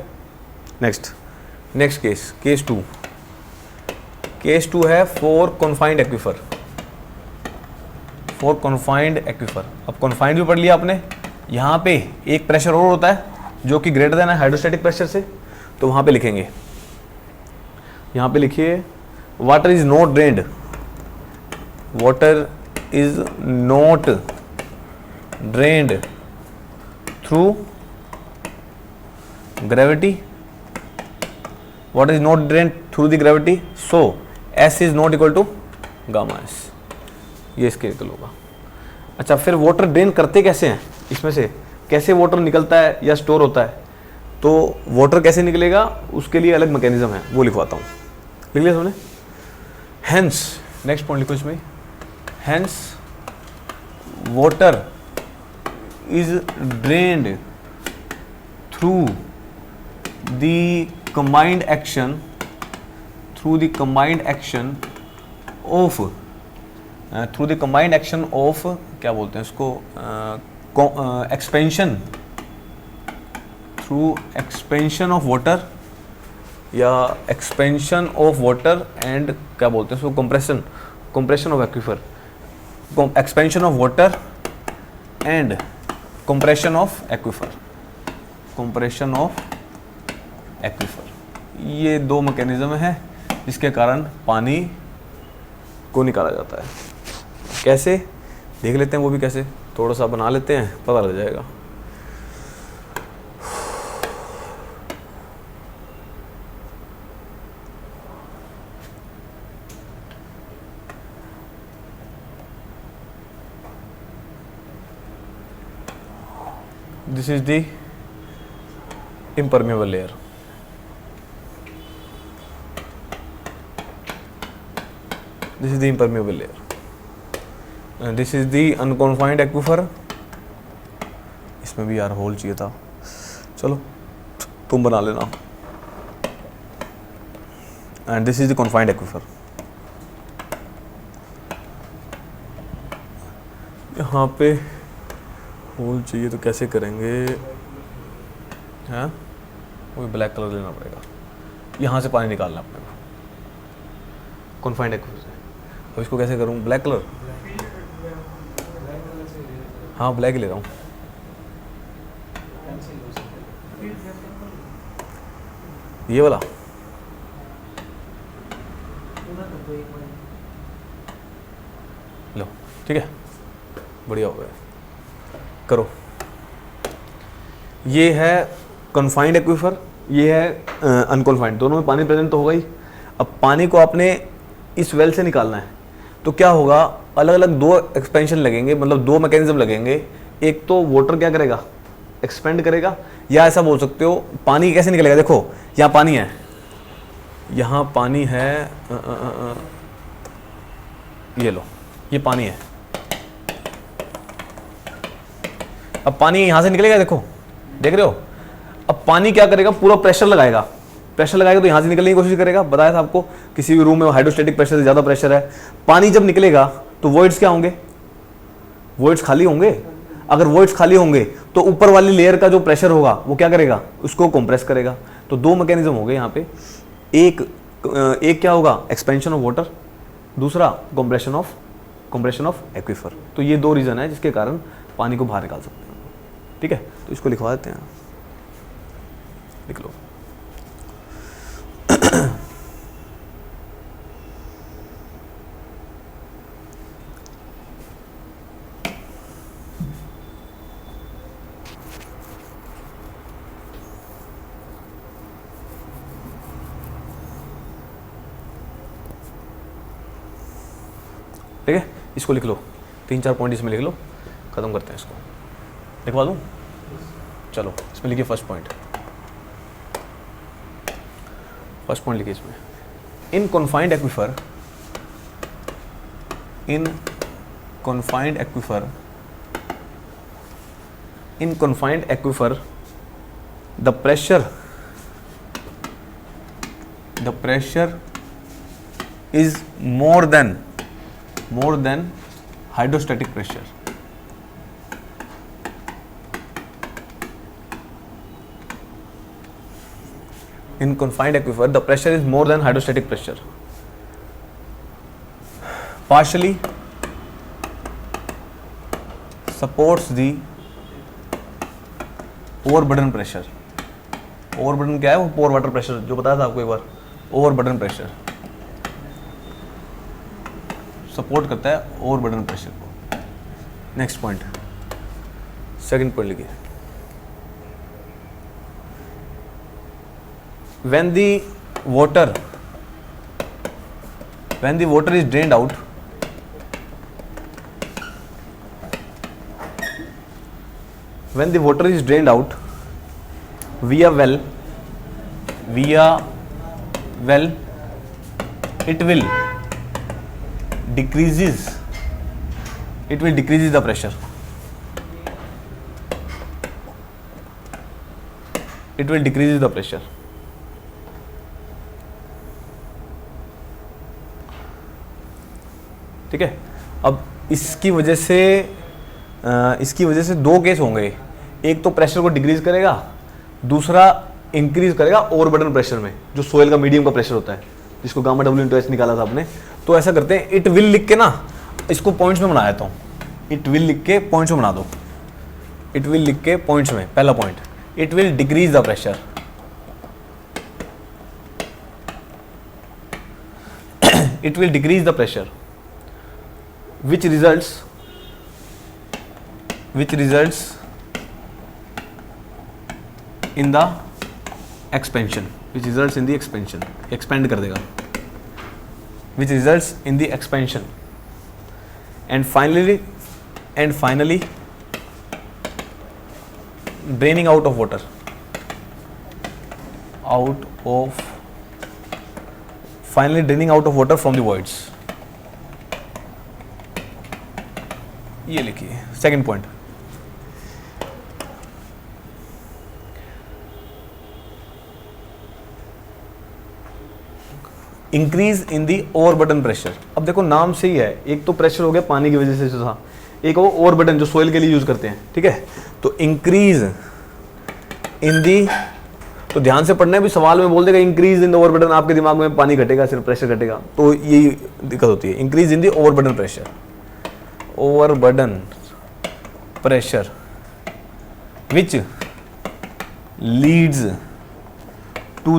नेक्स्ट केस टू है फॉर कॉन्फाइंड एक्वीफर। अब कॉन्फाइंड भी पढ़ लिया आपने। यहाँ पे एक प्रेशर और होता है जो कि ग्रेटर देन है हाइड्रोस्टैटिक प्रेशर से, तो वहाँ पे लिखेंगे, यहाँ पे लिखिए water is not drained, through gravity, through the gravity, so S is not equal to gamma S। ये इसके इक्वल होगा। अच्छा, फिर वाटर ड्रेन करते कैसे हैं, इसमें से कैसे वाटर निकलता है या स्टोर होता है, तो वाटर कैसे निकलेगा उसके लिए अलग मैकेनिज्म है, वो लिखवाता हूँ। लिख लिया हमने। हेंस, नेक्स्ट पॉइंट लिखो इसमें, hence water is drained through the combined action of क्या बोलते हैं इसको, एक्सपेंशन ऑफ वाटर या एक्सपेंशन ऑफ वाटर एंड क्या बोलते हैं इसको, compression of aquifer, expansion of water and compression of aquifer, ये दो मैकेनिज्म है जिसके कारण पानी को निकाला जाता है। कैसे देख लेते हैं, वो भी कैसे थोड़ा सा बना लेते हैं, पता लग जाएगा। This is the impermeable layer. This is the impermeable layer. And this is the unconfined aquifer. इसमें भी यार होल चाहिए था, चलो तुम बना लेना। And this is the confined aquifer. यहाँ पे होल चाहिए तो कैसे करेंगे, हाँ वो ब्लैक कलर लेना पड़ेगा, यहाँ से पानी निकालना अपने को कॉन्फाइंड एक्वीफर से। अब इसको कैसे करूँ, ब्लैक कलर, हाँ ब्लैक ही ले रहा हूँ। ये वाला लो, ठीक है, बढ़िया हो गया। करो, ये है कन्फाइंड एक्वीफर, ये है अनकन्फाइंड, दोनों में पानी प्रेजेंट तो होगा ही। अब पानी को आपने इस वेल से निकालना है, तो क्या होगा, अलग अलग दो एक्सपेंशन लगेंगे, मतलब दो मैकेनिज्म लगेंगे। एक तो वाटर क्या करेगा, एक्सपेंड करेगा, या ऐसा बोल सकते हो पानी कैसे निकलेगा। देखो यहाँ पानी है, यहाँ पानी है, ये लो, ये पानी है। अब पानी यहाँ से निकलेगा, देखो देख रहे हो। अब पानी क्या करेगा, पूरा प्रेशर लगाएगा तो यहाँ से निकलने की कोशिश करेगा। बताया था आपको, किसी भी रूम में हाइड्रोस्टैटिक प्रेशर से ज़्यादा प्रेशर है, पानी जब निकलेगा तो वॉइड्स क्या होंगे, वॉइड्स खाली होंगे। अगर वॉइड्स खाली होंगे तो ऊपर वाली लेयर का जो प्रेशर होगा वो क्या करेगा, उसको कंप्रेस करेगा। तो दो मैकेनिज्म हो गए यहाँ पे, एक क्या होगा, एक्सपेंशन ऑफ वाटर, दूसरा कंप्रेशन ऑफ एक्वीफर। तो ये दो रीज़न है जिसके कारण पानी को बाहर निकाल सकते हैं। ठीक है, तो इसको लिखवा देते हैं, लिख लो। ठीक है, इसको लिख लो, 3-4 पॉइंट इसमें लिख लो, खत्म करते हैं इसको। लिखवा दूँ, चलो इसमें लिखिए फर्स्ट पॉइंट लिखिए इसमें, in confined aquifer the pressure is more than hydrostatic pressure. in confined aquifer the pressure is more than hydrostatic pressure, partially supports the overburden pressure. overburden क्या है? वो पोर वाटर प्रेशर जो बताया था आपको एक बार, overburden pressure सपोर्ट करता है overburden प्रेशर को. नेक्स्ट पॉइंट, सेकंड पॉइंट लिखिए. when the water is drained out, via well, it will decreases the pressure. It will decreases the pressure. ठीक है. अब इसकी वजह से दो केस होंगे. एक तो प्रेशर को डिक्रीज करेगा, दूसरा इंक्रीज करेगा ओवरबर्डन प्रेशर में, जो सोयल का मीडियम का प्रेशर होता है, जिसको गामा डब्ल्यू इंटू एच निकाला था आपने. तो ऐसा करते हैं, इट विल लिख के ना इसको पॉइंट्स में बना देता हूँ. इट विल लिख के पॉइंट्स में बना दो. इट विल लिख के पॉइंट्स में, पहला point, it will decrease the pressure. It will decrease the pressure which results in the expansion, expand कर देगा, which results in the expansion, and finally draining out of water, from the voids. ये लिखिए second point. Increase in the overburden pressure. अब देखो नाम से ही है, एक तो प्रेशर हो गया पानी की वजह से जो था, एक वो ओवरबर्डन जो सोइल के लिए यूज करते हैं. ठीक है, तो इंक्रीज इन दी, तो ध्यान से पढ़ना है भी, सवाल में बोल देगा इंक्रीज इन द ओवरबर्डन, आपके दिमाग में पानी घटेगा, सिर्फ प्रेशर घटेगा, तो यही दिक्कत होती है. Increase in the overburden pressure, overburden pressure which leads to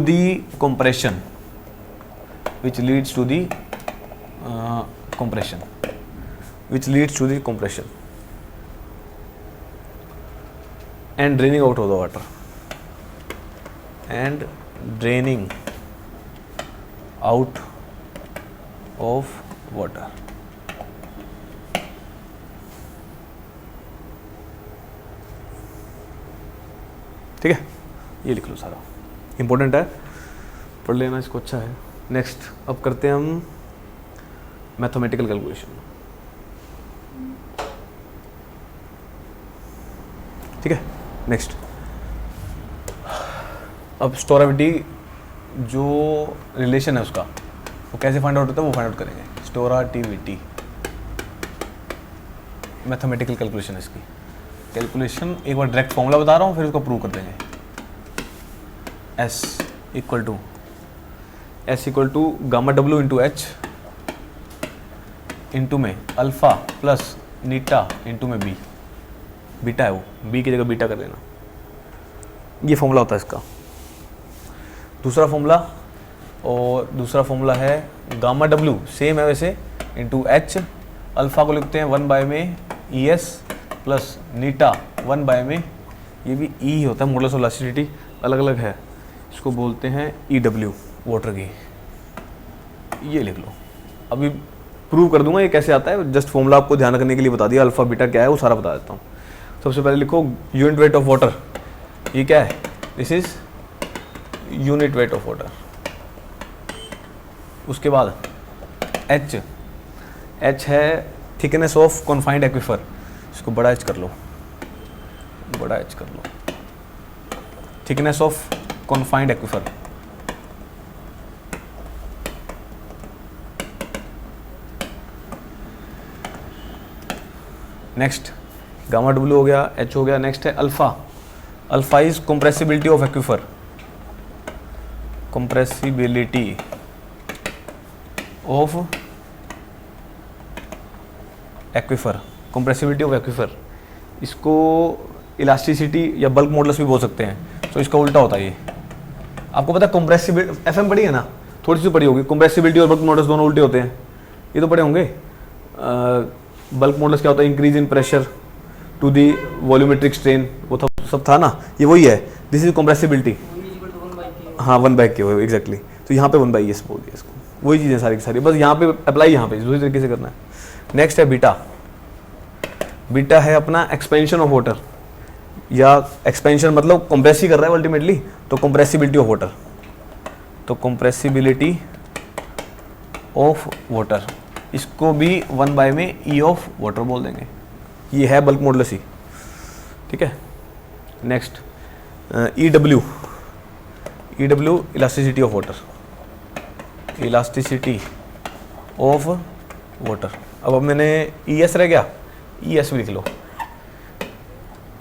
the compression, and draining out of the water, ठीक है. ये लिख लो, सारा इंपॉर्टेंट है, पढ़ लेना इसको, अच्छा है. नेक्स्ट, अब करते हैं हम मैथमेटिकल कैलकुलेशन. ठीक है. नेक्स्ट, अब स्टोराविटी जो रिलेशन है उसका, वो कैसे फाइंड आउट होता है वो फाइंड आउट करेंगे. स्टोराटिविटी, मैथमेटिकल कैलकुलेशन. इसकी कैलकुलेशन एक बार डायरेक्ट फॉर्मूला बता रहा हूँ, फिर उसको प्रूव कर देंगे. S equal to gamma W into H into में अल्फा प्लस नीटा इंटू में बी. बीटा है वो, बी की जगह बीटा कर देना. ये फॉर्मूला होता है इसका. दूसरा फॉर्मूला है गामा डब्ल्यू, सेम है वैसे, इंटू एच. अल्फा को लिखते हैं 1 बाय में ई एस प्लस नीटा 1 बाय में, ये भी ई ही होता है, मॉडुलस ऑफ इलास्टिसिटी अलग अलग है, इसको बोलते हैं ई डब्ल्यू वाटर की. ये लिख लो. अभी प्रूव कर दूंगा ये कैसे आता है, जस्ट फॉर्मूला आपको ध्यान रखने के लिए बता दिया. अल्फा बीटा क्या है वो सारा बता देता हूँ. सबसे पहले लिखो यूनिट वेट ऑफ वाटर. ये क्या है? This is unit weight of water. उसके बाद एच है थिकनेस ऑफ कॉन्फाइंड एक्विफर. इसको बड़ा एच कर लो, thickness of confined aquifer. Next gamma W हो गया, एच हो गया. नेक्स्ट है alpha. Alpha is compressibility of aquifer. Compressibility of aquifer, compressibility of aquifer, इसको इलास्टिसिटी या बल्क मॉडुलस भी बोल सकते हैं। तो इसका उल्टा होता है ये। आपको पता है कंप्रेसिबिलिटी, एफएम पढ़ी है ना, थोड़ी सी पढ़ी होगी। कंप्रेसिबिलिटी और बल्क मॉडुलस दोनों उल्टे होते हैं, ये तो पढ़े होंगे। बल्क मॉडुलस क्या होता है, increase in pressure to the volumetric strain, वो सब था ना, ये वही है। दिस इज कंप्रेसिबिलिटी, हाँ 1/K हो एग्जैक्टली। तो यहाँ पे 1/S बोल दिया इसको, वही चीज़ें सारी की सारी, बस यहाँ पे अप्लाई यहाँ पे दूसरी तरीके से करना है। नेक्स्ट है बीटा। बीटा है अपना एक्सपेंशन ऑफ वाटर, या एक्सपेंशन मतलब कंप्रेस ही कर रहा है अल्टीमेटली, तो कंप्रेसिबिलिटी ऑफ वाटर। तो कंप्रेसिबिलिटी ऑफ वाटर, इसको भी 1 में ई ऑफ वाटर बोल देंगे। ये है बल्क मॉडुलस ही, ठीक है। Next EW, EW elasticity of water, elasticity of water. अब मैंने ES रह गया, ES भी लिख लो,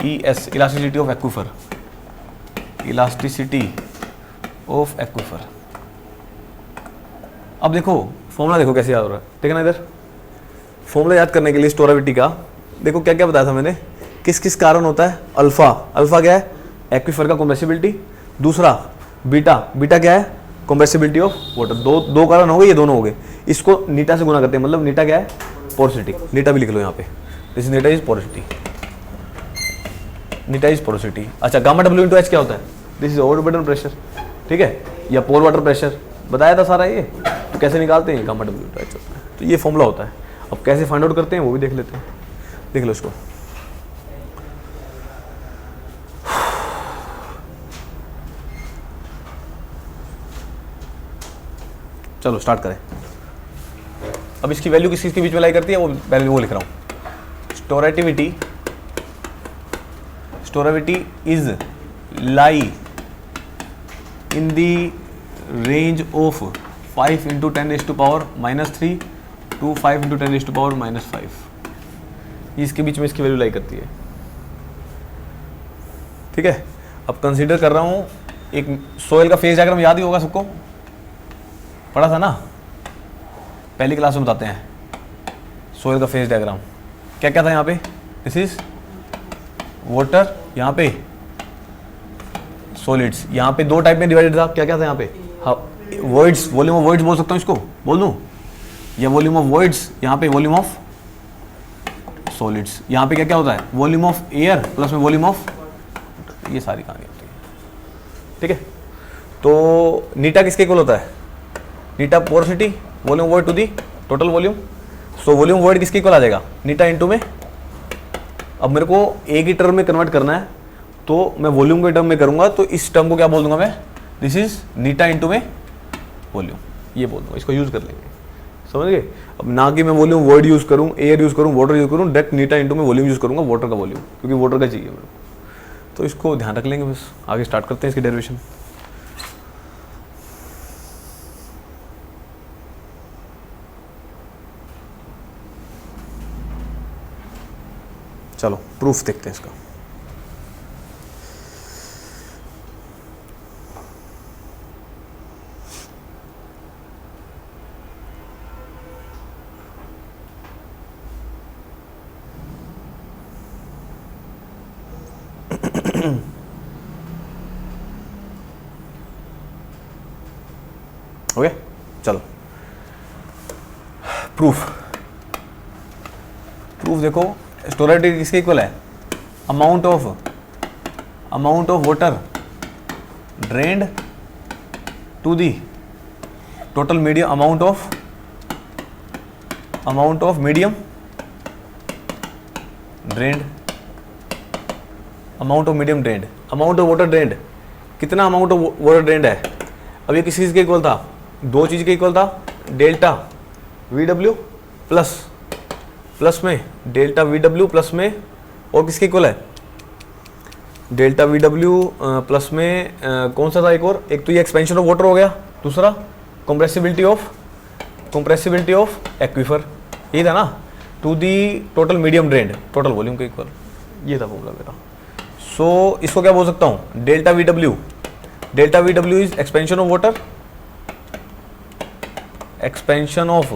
ES elasticity of aquifer, elasticity of aquifer. अब देखो फॉर्मूला देखो कैसे याद हो रहा है, ठीक है ना। इधर फॉर्मूला याद करने के लिए स्टोराबिलिटी का देखो क्या क्या बताया था मैंने, किस किस कारण होता है। अल्फा, अल्फा क्या है, एक्विफर का कंप्रेसिबिलिटी। दूसरा बीटा, बीटा क्या है, कंप्रेसिबिलिटी ऑफ वाटर। दो कारण हो गए, ये दोनों हो गए। इसको नीटा से गुना करते हैं, मतलब नीटा क्या है, पोरोसिटी। नीटा भी लिख लो यहाँ पे, this Neeta is porosity, Neeta is porosity. अच्छा गामा W इंटू H क्या होता है, दिस इज ओवरबर्डन प्रेशर, ठीक है, या पोर वाटर प्रेशर, बताया था सारा ये। तो कैसे निकालते हैं, गामा W इंटू H होता है, तो ये फॉर्मूला होता है। अब कैसे फाइंड आउट करते हैं वो भी देख लेते हैं, देख लो इसको। चलो स्टार्ट करें। अब इसकी वैल्यू किस चीज के बीच में लाई करती है, वो वैल्यू वो लिख रहा हूं। Storativity, storativity is lie in the range of 5 × 10⁻³ to 5 × 10⁻⁵। इसके बीच में इसकी वैल्यू लाई करती है, ठीक है। अब कंसीडर कर रहा हूं, एक सोयल का फेज डायग्राम याद ही होगा सबको, पढ़ा था ना पहली क्लास में, बताते हैं सोयल का फेज डायग्राम। क्या क्या था यहाँ पे, दिस इज वाटर, यहाँ पे सॉलिड्स, यहाँ पे दो टाइप में डिवाइडेड था। क्या क्या था यहाँ पे, वॉइड्स, वॉल्यूम ऑफ वॉइड्स बोल सकता हूँ इसको, बोल दूँ, या वॉल्यूम ऑफ वॉइड्स, यहाँ पे वॉल्यूम ऑफ सॉलिड्स। यहाँ पे क्या क्या होता है, वॉल्यूम ऑफ एयर प्लस में वॉल्यूम ऑफ, ये सारी कहानी होती है, ठीक है। तो नीटा किसके इक्वल होता है, नीटा porosity volume void to the total volume. So volume void किसके इक्वल आ जाएगा, नीटा इंटू में। अब मेरे को एक ही टर्म में कन्वर्ट करना है, तो मैं वॉल्यूम के टर्म में करूंगा, तो इस टर्म को क्या बोल दूंगा मैं, दिस इज नीटा इंटू में वॉल्यूम, ये बोल दूंगा, इसको यूज कर लेंगे, समझ गए। अब ना कि मैं वॉल्यूम वॉइड यूज करूं, एयर यूज करूं, वाटर यूज करूं, डायरेक्ट नीटा इंटू में वॉल्यूम यूज करूंगा, वाटर का वॉल्यूम, क्योंकि वाटर का चाहिए मेरे को। तो इसको ध्यान रख लेंगे, बस आगे स्टार्ट करते हैं इसकी डेरिवेशन। चलो प्रूफ देखते हैं इसका। ओके चलो प्रूफ, प्रूफ देखो, स्टोरेटिविटी किसके इक्वल है, amount of water drained to the total medium, amount of medium drained, amount of medium drained, amount of water drained, कितना अमाउंट ऑफ वाटर ड्रेन्ड है। अब ये किस चीज के इक्वल था, दो चीज के इक्वल था, डेल्टा VW प्लस में डेल्टा VW प्लस में, और किसके इक्वल है, डेल्टा VW प्लस में कौन सा था एक और, एक तो ये एक्सपेंशन ऑफ वाटर हो गया, दूसरा कंप्रेसिबिलिटी ऑफ एक्विफर, ये था ना, to the total medium drained total volume के इक्वल, ये था फॉर्मूला मेरा। सो इसको क्या बोल सकता हूँ, delta VW delta V W is expansion of water, expansion of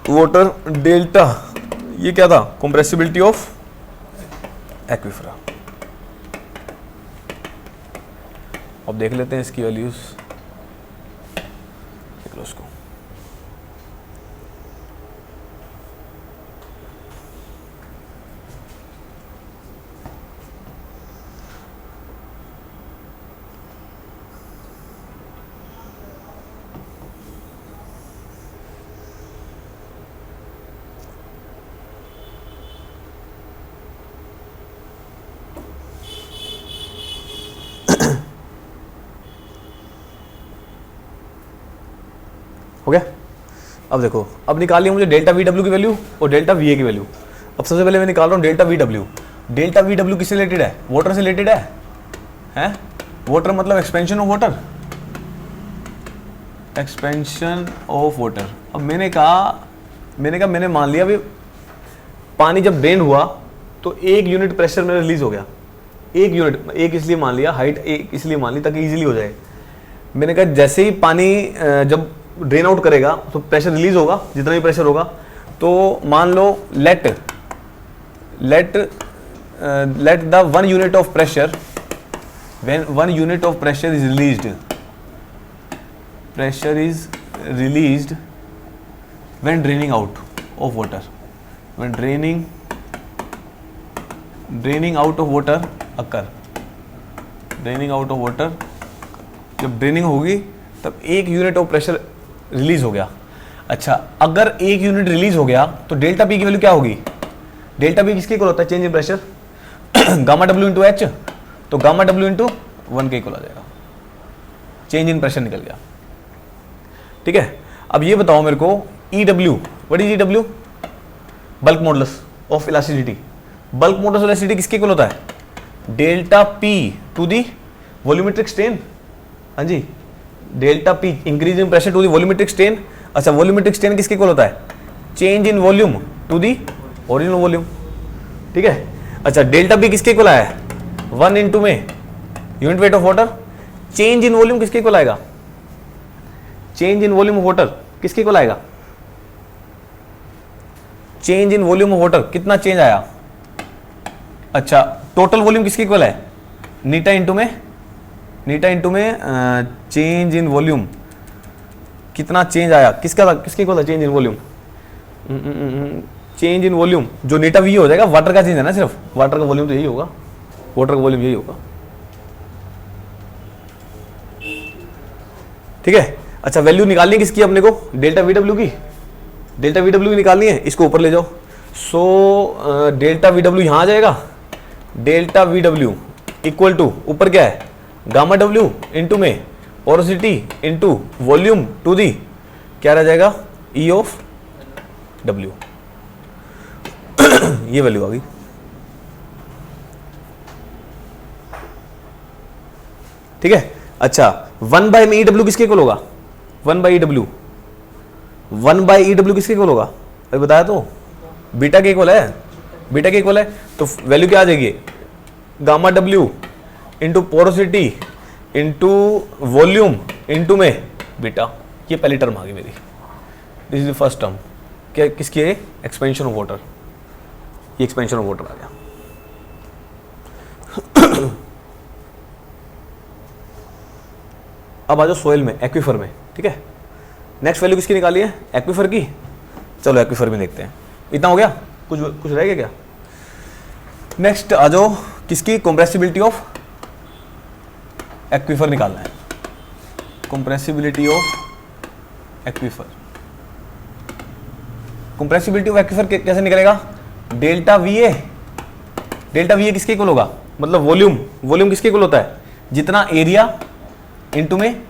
water, delta ये क्या था, कंप्रेसिबिलिटी ऑफ एक्विफर। अब देख लेते हैं इसकी वैल्यूज, देख लो उसको। हो गया। अब देखो, अब निकाल लिया मुझे डेल्टा वी डब्ल्यू की वैल्यू और डेल्टा वी ए की वैल्यू। अब सबसे पहले मैं निकाल रहा हूँ delta V W. Delta V W किससे रिलेटेड है, वाटर से रिलेटेड है, हैं? वाटर मतलब expansion of water, expansion of water. अब मैंने मान लिया भी पानी जब ड्रेन हुआ तो 1 यूनिट प्रेशर में रिलीज हो गया। 1 यूनिट, एक इसलिए मान लिया, हाइट 1 इसलिए मान ली ताकि इजीली हो जाए। मैंने कहा जैसे ही पानी जब ड्रेन आउट करेगा तो प्रेशर रिलीज होगा, जितना भी प्रेशर होगा। तो मान लो let the 1 unit of pressure, when 1 unit of pressure is released, pressure is released when draining out of water, when draining out of water occur, draining out of water, जब draining होगी तब 1 unit of pressure release हो गया। अच्छा, अगर 1 unit release हो गया तो डेल्टा पी की वैल्यू क्या होगी, डेल्टा पी किसके इक्वल होता है, चेंज इन pressure, gamma W into H, तो गामा डब्ल्यू इंटू 1 के इक्वल आ जाएगा, चेंज इन प्रेशर निकल गया। ठीक है, अब ये बताओ मेरे को EW, what is EW, bulk modulus of elasticity. Bulk modulus of elasticity किसके इक्वल होता है, delta P to the volumetric strain. हाँ जी, delta P increase in pressure to the volumetric strain. अच्छा, वॉल्यूमेट्रिक स्ट्रेन किसके इक्वल होता है, change in volume to the original volume. ठीक है, अच्छा डेल्टा P किसके इक्वल आया है, 1 इंटू में unit weight of water, change in volume किसके इक्वल आएगा, change in volume of water किसके इक्वल आएगा, change in volume of water कितना चेंज आया। अच्छा, टोटल वॉल्यूम किसके इक्वल है, नीटा इंटू में चेंज इन वॉल्यूम कितना चेंज आया, किसके इक्वल है change in volume, change in volume जो नीटा वी हो जाएगा, वाटर का चेंज है ना, सिर्फ वाटर का वॉल्यूम तो यही होगा, वाटर का वॉल्यूम यही होगा। ठीक है, अच्छा वैल्यू निकालनी है किसकी अपने को, डेल्टा वी डब्ल्यू की, डेल्टा वी डब्ल्यू की निकालनी है, इसको ऊपर ले जाओ। सो डेल्टा वी डब्ल्यू यहां आ जाएगा, delta V W equal to ऊपर क्या है, गामा डब्ल्यू इंटू में porosity into volume to the क्या रह जाएगा, ई ऑफ डब्ल्यू। ये वैल्यू आ गई। ठीक है, अच्छा 1 बाई में EW किसके इक्वल होगा, 1 बाई EW, 1 बाई EW किसके इक्वल होगा, अभी बताया तो बीटा के इक्वल है, बीटा के इक्वल है। तो वैल्यू क्या आ जाएगी, gamma W into porosity into volume into में बीटा। ये पहली टर्म आ गई मेरी, this is the first term, क्या किसकी है, एक्सपेंशन ऑफ वाटर, ये एक्सपेंशन ऑफ वाटर आ गया। अब आ जाओ सोइल में, एक्वीफर में। ठीक है, नेक्स्ट वैल्यू किसकी निकाली है, एक्वीफर की। चलो एक्वीफर में देखते हैं, इतना हो गया, कुछ रह गया क्या। नेक्स्ट आ जाओ किसकी, कंप्रेसिबिलिटी ऑफ एक्वीफर निकालना है, compressibility of aquifer. Compressibility of aquifer कैसे निकलेगा, डेल्टा वीए, डेल्टा वीए किसके इक्वल होगा, मतलब वॉल्यूम किसके इक्वल होता है, जितना एरिया इनटू में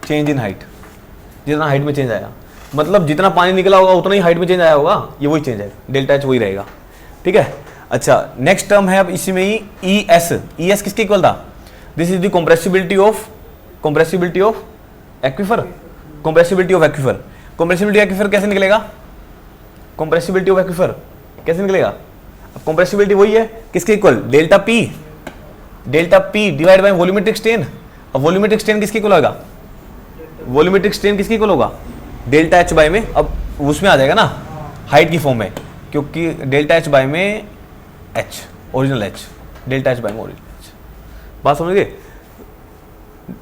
चेंज इन हाइट, जितना हाइट में चेंज आया, मतलब जितना पानी निकला होगा उतना ही हाइट में चेंज आया होगा, ये वही चेंज है, डेल्टा एच वही रहेगा। ठीक है, अच्छा नेक्स्ट टर्म है अब इसी में ही ई एस किसके इक्वल था, this is the compressibility of aquifer, compressibility of aquifer. Compressibility of aquifer कैसे निकलेगा, कंप्रेसिबिलिटी ऑफ एक्वीफर कैसे निकलेगा, अब कंप्रेसिबिलिटी वही है किसके equal, delta P delta P divide by volumetric strain. अब वॉल्यूमेट्रिक स्ट्रेन किसके इक्वल होगा, वॉल्यूमेट्रिक स्ट्रेन किसके इक्वल होगा, डेल्टा एच बाय में, अब उसमें आ जाएगा ना हाइट की फॉर्म में, क्योंकि डेल्टा एच बाय में H original H, delta H by में ओरिजिनल एच। बात समझ गए।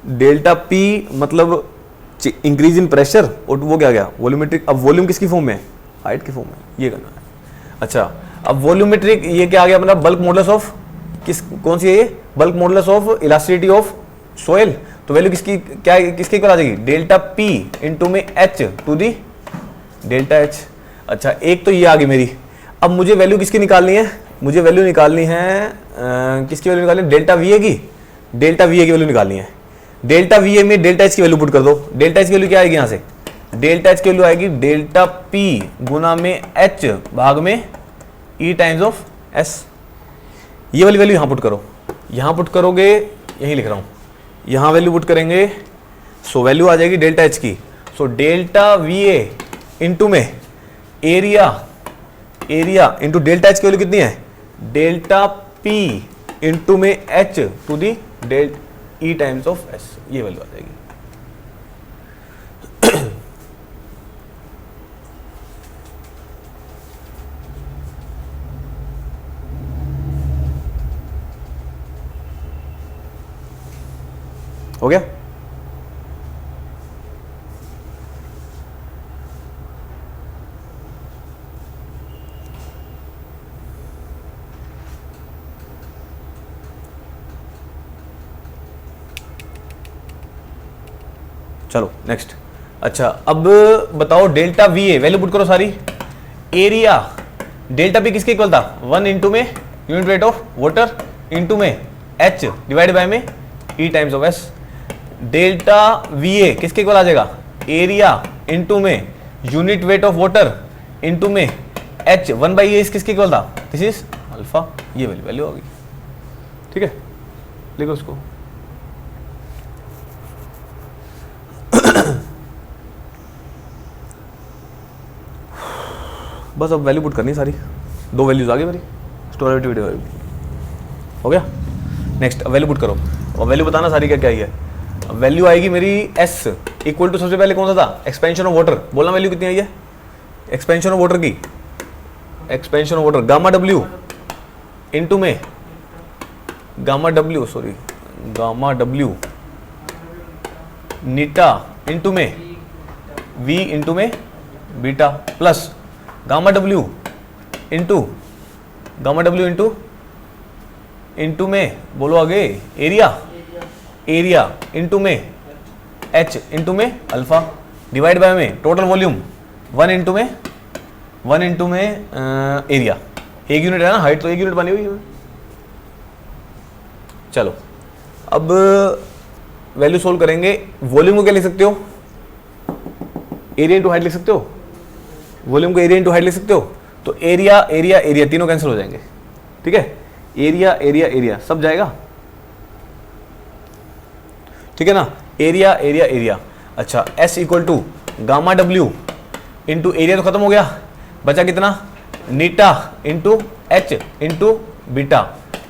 डेल्टा पी मतलब इंक्रीज इन प्रेशर, और वो क्या गया वॉल्यूमेट्रिक। अब वॉल्यूम किसकी फॉर्म में, हाइट की फॉर्म में, ये करना है। अच्छा अब वॉल्यूमेट्रिक ये क्या आ गया अपना, बल्क मॉडुलस ऑफ किस, कौन सी है ये, bulk modulus of elasticity of soil. तो वैल्यू किसकी क्या किसके इक्वल आ जाएगी, डेल्टा पी इंटू में H to the delta H. अच्छा एक तो ये आ गई मेरी। अब मुझे वैल्यू किसकी निकालनी है, मुझे वैल्यू निकालनी है किसकी वैल्यू निकालनी है, डेल्टा वी ए की, डेल्टा वी ए की वैल्यू निकालनी है। डेल्टा वी ए में डेल्टा एच की वैल्यू पुट कर दो। डेल्टा एच की वैल्यू क्या आएगी यहाँ से, डेल्टा एच की वैल्यू आएगी डेल्टा पी गुना में एच भाग में ई टाइम्स ऑफ एस। ये वाली वैल्यू यहाँ पुट करो, यहाँ पुट करोगे, यही लिख रहा हूँ, यहाँ वैल्यू पुट करेंगे। सो वैल्यू आ जाएगी डेल्टा एच की। So delta V A into में area, area into delta H की वैल्यू कितनी है, डेल्टा पी इंटू में H to the delta E times of S, ये वैल्यू आ जाएगी। हो गया। चलो नेक्स्ट। अच्छा अब बताओ delta V A value put करो सारी। एरिया डेल्टा पी किसके इक्वल था, 1 इंटू में unit weight of water into में एच डिवाइड बाय में E times of S. Delta V ए किसके इक्वल आ जाएगा, एरिया इंटू में unit weight of water into में एच 1 बाई ए किसके इक्वल था, दिस इज अल्फा। ये वैल्यू होगी, ठीक है, लिखो उसको। बस अब वैल्यू पुट करनी सारी, दो वैल्यूज आ गई मेरी, स्टोरेटिविटी हो गया। नेक्स्ट वैल्यू पुट करो और वैल्यू बताना सारी क्या क्या है। वैल्यू आएगी मेरी एस इक्वल टू, सबसे पहले कौन सा था, एक्सपेंशन ऑफ वाटर। बोलना वैल्यू कितनी आई है एक्सपेंशन ऑफ वाटर की, expansion of water gamma W into में gamma W, sorry gamma W नीटा इंटू में वी इंटू में beta plus gamma W into into में बोलो आगे एरिया, एरिया इंटू में एच इंटू में अल्फा डिवाइड बाय में टोटल वॉल्यूम 1 इंटू में एरिया। एक यूनिट है ना, हाइट तो एक यूनिट बनी हुई है। चलो अब वैल्यू सोल्व करेंगे। वॉल्यूम को क्या लिख सकते हो, एरिया इंटू हाइट लिख सकते हो, वॉल्यूम को एरिया इंटू हाइट लिख सकते हो। तो एरिया एरिया एरिया तीनों कैंसिल हो जाएंगे, ठीक है, एरिया एरिया एरिया सब जाएगा, ठीक है ना, एरिया एरिया एरिया। अच्छा S equal to gamma W into area तो खत्म हो गया, बचा कितना, नीटा into H into beta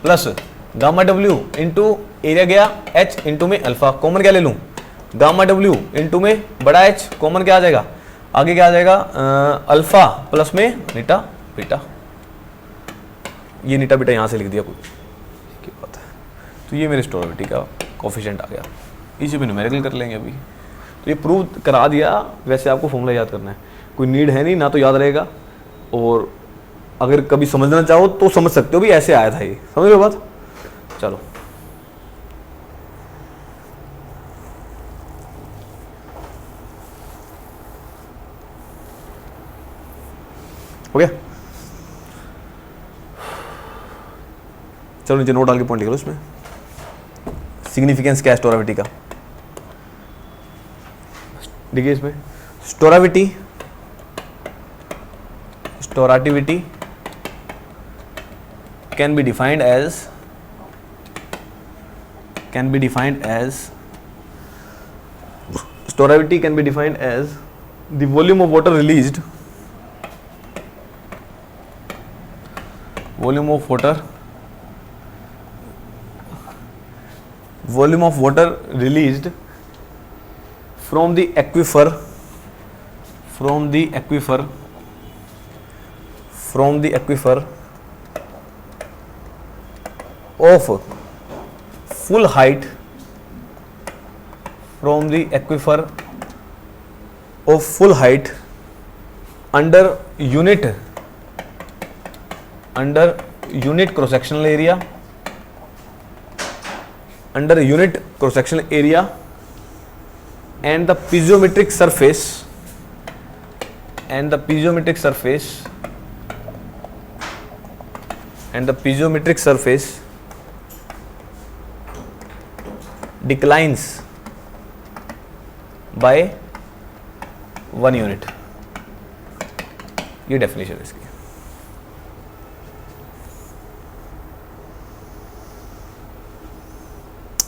plus gamma W into area गया एच इंटू में अल्फा। कॉमन क्या ले लूँ, गामा डब्ल्यू इंटू में बड़ा एच, कॉमन क्या आ जाएगा, आगे क्या आ जाएगा अल्फा प्लस में नीटा बीटा। ये नीटा बीटा यहाँ से लिख दिया, कोई बात है। तो ये मेरे स्टोरेबिलिटी का कोफिशिएंट आ गया, इसी पे न्यूमेरिकल कर लेंगे अभी। तो ये प्रूव करा दिया, वैसे आपको फॉर्मूला याद करना है, कोई नीड है नहीं, ना तो याद रहेगा, और अगर कभी समझना चाहो तो समझ सकते हो भी ऐसे आया था ये, समझ लो बात। चलो हो गया। चलो नीचे नोट डाल के पॉइंट लिख लो इसमें, सिग्निफिकेंस क्या है स्टोरेबिलिटी का। देखिए इसमें स्टोरेबिलिटी can be defined as storavity can be defined as the volume of water released volume of water released from the aquifer of full height under unit cross sectional area and the piezometric surface declines by 1 unit. ये definition है इसकी।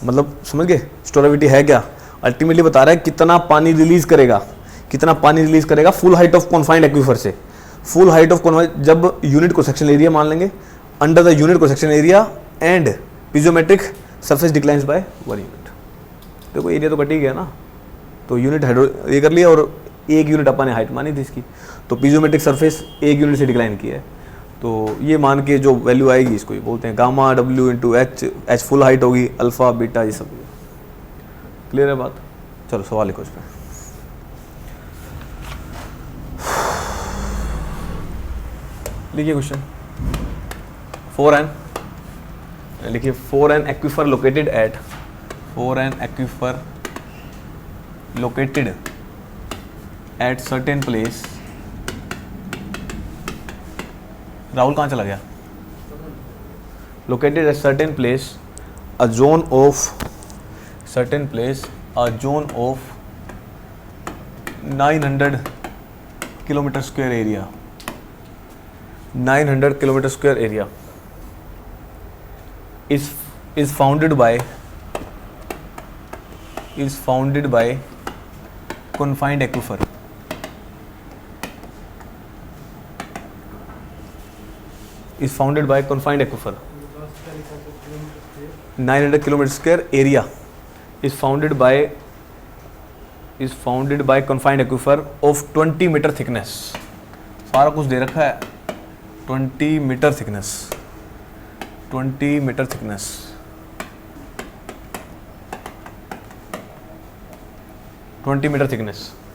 मतलब समझ गए स्टोरेबिलिटी है क्या? Ultimately बता रहा है कितना पानी रिलीज करेगा full height of confined aquifer से। फुल हाइट ऑफ कॉन्फाइंड जब यूनिट क्रॉस सेक्शन एरिया मान लेंगे, under the unit cross section area and piezometric surface declines by 1 unit. देखो एरिया तो कट ही गया ना, तो यूनिट हाइड्रो ये कर लिया और 1 यूनिट अपन ने हाइट मानी थी इसकी, तो पीजोमेट्रिक सरफेस 1 यूनिट से डिक्लाइन किया है। तो ये मान के जो वैल्यू आएगी इसको ये बोलते हैं gamma W into H full height होगी, अल्फा बीटा ये सब। क्लियर है बात? चलो सवाल लिखो इस पर। लिखिए क्वेश्चन 4n, लिखिए 4n aquifer located at certain place. Rahul कहाँ चला गया? Located at certain place a zone of 900 kilometer square area, 900 kilometer square area is founded by confined aquifer. Is founded by confined aquifer. 900 kilometer square area is founded by confined aquifer of 20 meter thickness. सारा कुछ दे रखा है 20 meter thickness.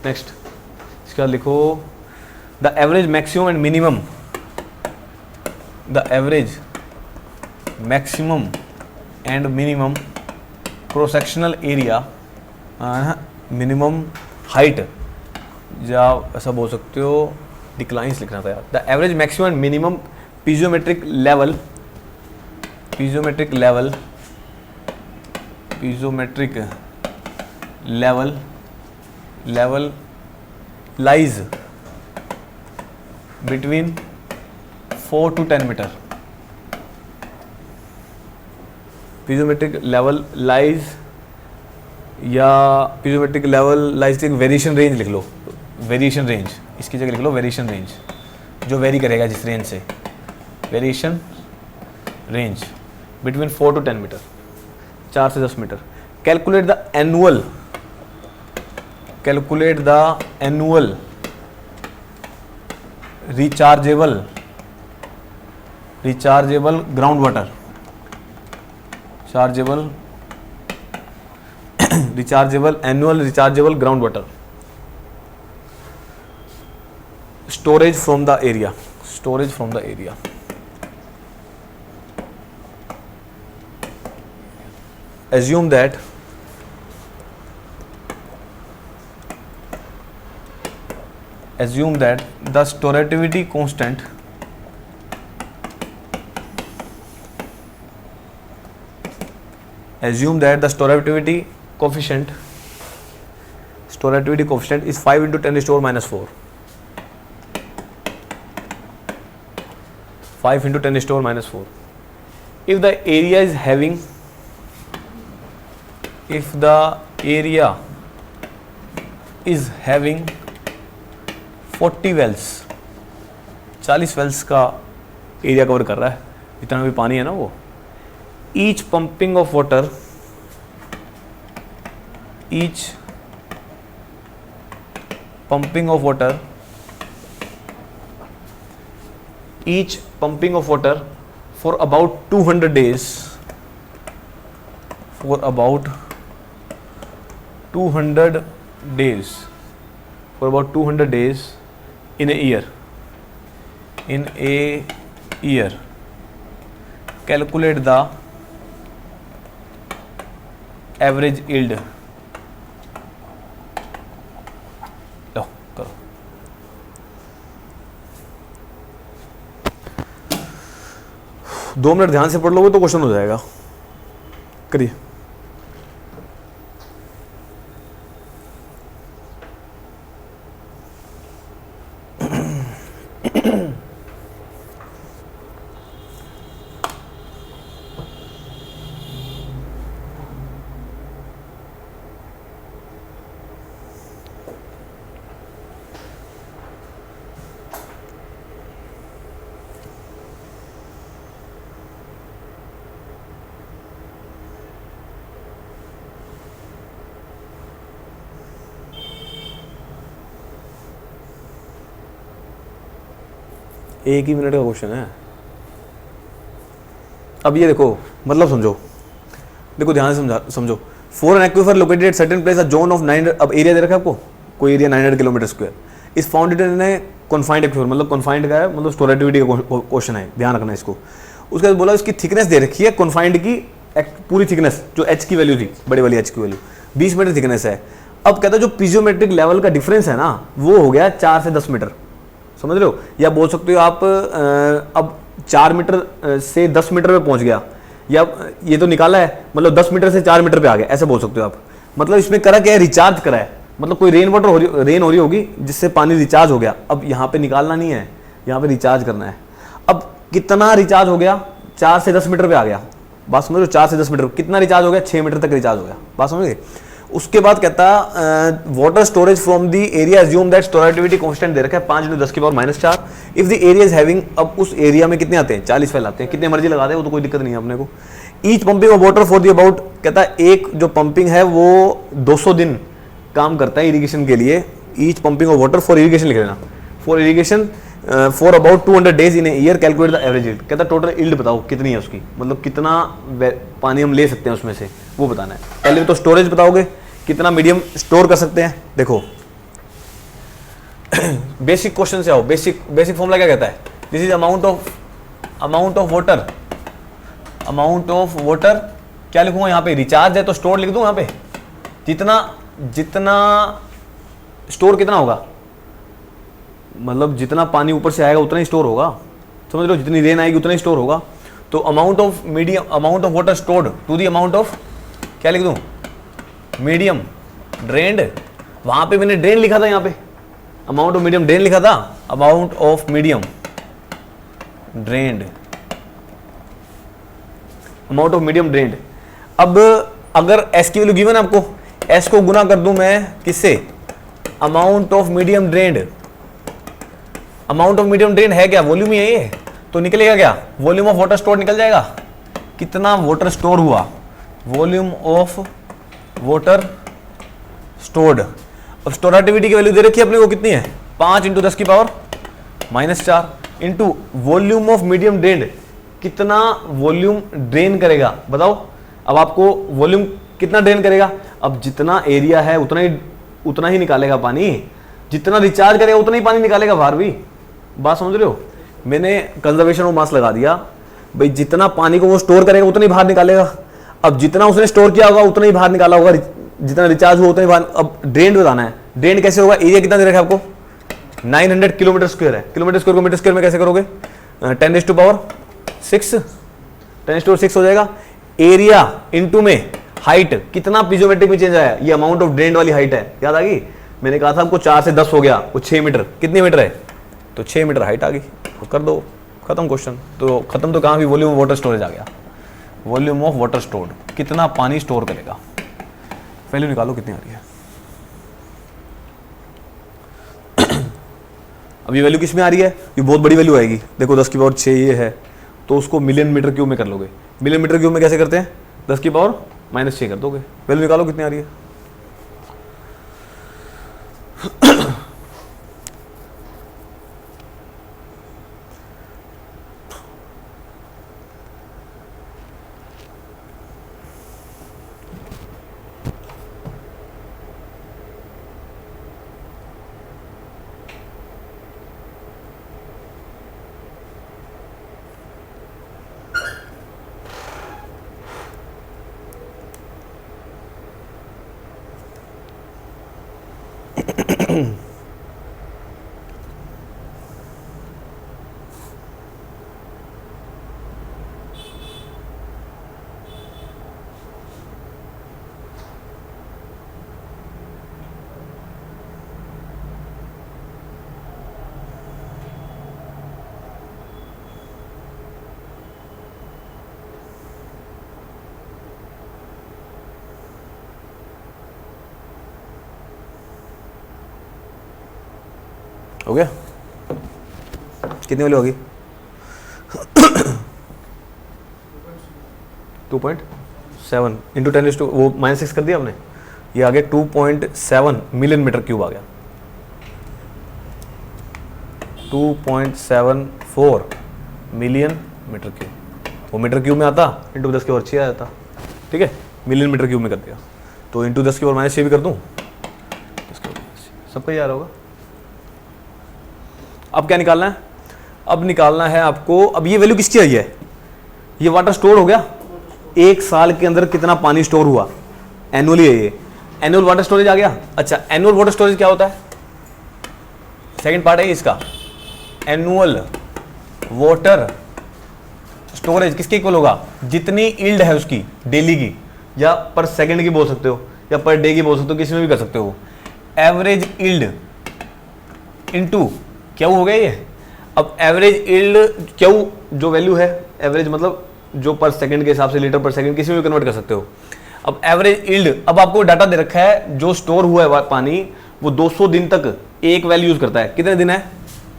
Next इसका लिखो the average maximum and minimum cross sectional area, minimum height, या ऐसा बोल सकते हो डिक्लाइंस लिखना था यार। The average maximum and minimum piezometric level lies between 4 to 10 metre. Piezometric level lies एक वेरिएशन रेंज लिख लो, वेरिएशन रेंज इसकी जगह लिख लो वेरिएशन रेंज, जो वेरी करेगा जिस रेंज से, variation range between 4 to 10 metre, 4 से 10 metre. Calculate the annual rechargeable ground water, annual rechargeable ground water storage from the area. assume that the storativity constant coefficient is 5 into 10 raised to power -4. 5 into 10 raised to power -4. If the area is having 40 wells, 40 wells का area cover कर रहा है, जितना भी पानी है ना वो, each pumping of water each pumping of water for about 200 days in a year calculate the average yield। लो करो। दो मिनट ध्यान से पढ़ लोगे तो क्वेश्चन हो जाएगा। करिए। एक ही मिनट का क्वेश्चन है। अब ये देखो, मतलब समझो, देखो ध्यान से समझो। For an aquifer located at certain place a zone of 900, अब एरिया दे रखा है आपको, कोई area 900 kilometre square is founded in a confined aquifer, मतलब कॉन्फाइंड का है, मतलब स्टोरेटिविटी का क्वेश्चन है, ध्यान रखना इसको। उसके बाद बोला इसकी थिकनेस दे रखी है, कॉन्फाइंड की पूरी थिकनेस जो एच की वैल्यू थी, बड़ी वाली एच की वैल्यू 20 मीटर थिकनेस है। अब कहता है जो पीजियोमेट्रिक लेवल का डिफरेंस है ना, वो हो गया 4 से 10 मीटर, समझ रहे हो? या बोल सकते हो आप अब 4 मीटर से 10 मीटर पे पहुंच गया, या ये तो निकाला है, मतलब 10 मीटर से 4 मीटर पे आ गया, ऐसे बोल सकते हो आप। मतलब इसमें करा क्या है, रिचार्ज करा है, मतलब कोई रेन हो रही होगी जिससे पानी रिचार्ज हो गया। अब यहाँ पे निकालना नहीं है, यहाँ पे रिचार्ज करना है। अब कितना रिचार्ज हो गया, 4 से 10 मीटर पे आ गया, बात समझ लो। 4 से 10 मीटर कितना रिचार्ज हो गया, 6 मीटर तक रिचार्ज हो गया, बात समझ गए? उसके बाद कहता water storage from the area assume that storativity constant दे रखा है 5 × 10⁻⁴। If the area is having, अब उस एरिया में कितने आते हैं, 40 फैल आते हैं, कितने मर्जी लगा दे, वो तो कोई दिक्कत नहीं है अपने को। Each pumping of water for the about, कहता है एक जो पंपिंग है वो 200 दिन काम करता है इरिगेशन के लिए। Each pumping of water for irrigation लिख लेना, for irrigation for about 200 days in a year calculate the average yield. कहता टोटल यील्ड बताओ कितनी है उसकी, मतलब कितना पानी हम ले सकते हैं उसमें से, वो बताना है। पहले तो स्टोरेज बताओगे, कितना मीडियम स्टोर कर सकते हैं। देखो बेसिक क्वेश्चन से आओ, बेसिक फॉर्मूला क्या कहता है, this is amount of water, क्या लिखूंगा यहाँ पे, रिचार्ज है तो स्टोर लिख दूं यहाँ पे, जितना स्टोर कितना होगा, मतलब जितना पानी ऊपर से आएगा उतना ही स्टोर होगा, समझ लो, जितनी रेन आएगी उतना ही स्टोर होगा। तो amount of water stored to the amount of, क्या लिख दूं, मीडियम ड्रेन्ड। वहां पे मैंने ड्रेन लिखा था, यहाँ पे अमाउंट ऑफ मीडियम ड्रेन लिखा था, amount of medium drained, amount of medium drained. अब अगर एस की वैल्यू गिवन है आपको, एस को गुना कर दूं मैं किससे, amount of medium drained. Amount of medium drain है क्या, वॉल्यूम ही है ये, तो निकलेगा क्या, वॉल्यूम ऑफ वाटर स्टोर निकल जाएगा, कितना वाटर स्टोर हुआ, वॉल्यूम ऑफ वाटर स्टोर्ड। अब स्टोरेटिविटी की वैल्यू दे रखी है अपने को, कितनी है, 5 × 10⁻⁴ into volume of medium drained, कितना वॉल्यूम ड्रेन करेगा बताओ। अब आपको वॉल्यूम कितना ड्रेन करेगा, अब जितना एरिया है उतना ही निकालेगा पानी, जितना रिचार्ज करेगा उतना ही पानी निकालेगा बाहर भी, बात समझ रहे हो? मैंने कंजर्वेशन ऑफ मास लगा दिया भाई, जितना पानी को वो स्टोर करेगा उतना ही बाहर निकालेगा। अब जितना उसने स्टोर किया होगा उतना ही बाहर निकाला होगा, जितना रिचार्ज हुआ उतना ही बाहर। अब ड्रेन बताना है, ड्रेन कैसे होगा, एरिया कितना दे रखा है आपको, 900 किलोमीटर स्क्वायर है, किलोमीटर स्क्वायर को मीटर स्क्वायर में कैसे करोगे, 10⁻⁶ हो जाएगा। एरिया इनटू में हाइट, कितना पीजोमेट्रिक में चेंज आया, ये अमाउंट ऑफ ड्रेन वाली हाइट है, याद आ गई? मैंने कहा था आपको 4 से 10 हो गया, वो 6 मीटर, कितने मीटर है, तो 6 मीटर हाइट आ गई, तो कर दो, खत्म क्वेश्चन। तो खत्म तो कहाँ भी, वॉल्यूम ऑफ वाटर स्टोरेज आ गया, वॉल्यूम ऑफ वाटर स्टोर्ड, कितना पानी स्टोर करेगा, वैल्यू निकालो कितनी आ रही है। अब ये वैल्यू किस में आ रही है, ये बहुत बड़ी वैल्यू आएगी, देखो 10⁻6 ये है, तो उसको मिलियन मीटर क्यूब में कर लोगे। मिलियन मीटर क्यूब में कैसे करते हैं, 10⁻⁻6 कर दोगे, वैल्यू निकालो कितनी आ रही है। हो गया? कितनी वाली होगी? 2.7 इंटू 10 वो -6 कर दिया आपने, ये आ गया 2.7 मिलियन मीटर क्यूब आ गया, 2.74 मिलियन मीटर क्यूब। वो मीटर क्यूब में आता, इंटू 10 की पावर 6 आ जाता, ठीक है, मिलियन मीटर क्यूब में कर दिया, तो इंटू 10 की पावर -6 भी कर दूँ, सबका ही आ रहा होगा। अब क्या निकालना है? अब निकालना है आपको, अब ये वैल्यू किसकी आई है? ये वाटर स्टोर हो गया, एक साल के अंदर कितना पानी स्टोर हुआ, एनुअली है ये, एनुअल वाटर स्टोरेज आ गया। अच्छा, एनुअल वाटर स्टोरेज क्या होता है? सेकंड पार्ट है इसका, एनुअल वाटर स्टोरेज किसके इक्वल होगा? जितनी यील्ड है उसकी डेली की, या पर सेकंड की बोल सकते हो, या पर डे की बोल सकते हो, किसी में भी कर सकते हो। एवरेज यील्ड इनटू क्या हो गया ये? अब एवरेज यील्ड क्या जो वैल्यू है, एवरेज मतलब जो पर सेकंड के हिसाब से, लीटर पर सेकंड किसी में भी कन्वर्ट कर सकते हो। अब एवरेज यील्ड, अब आपको डाटा दे रखा है, जो स्टोर हुआ है पानी वो 200 दिन तक एक वैल्यू यूज करता है। कितने दिन है?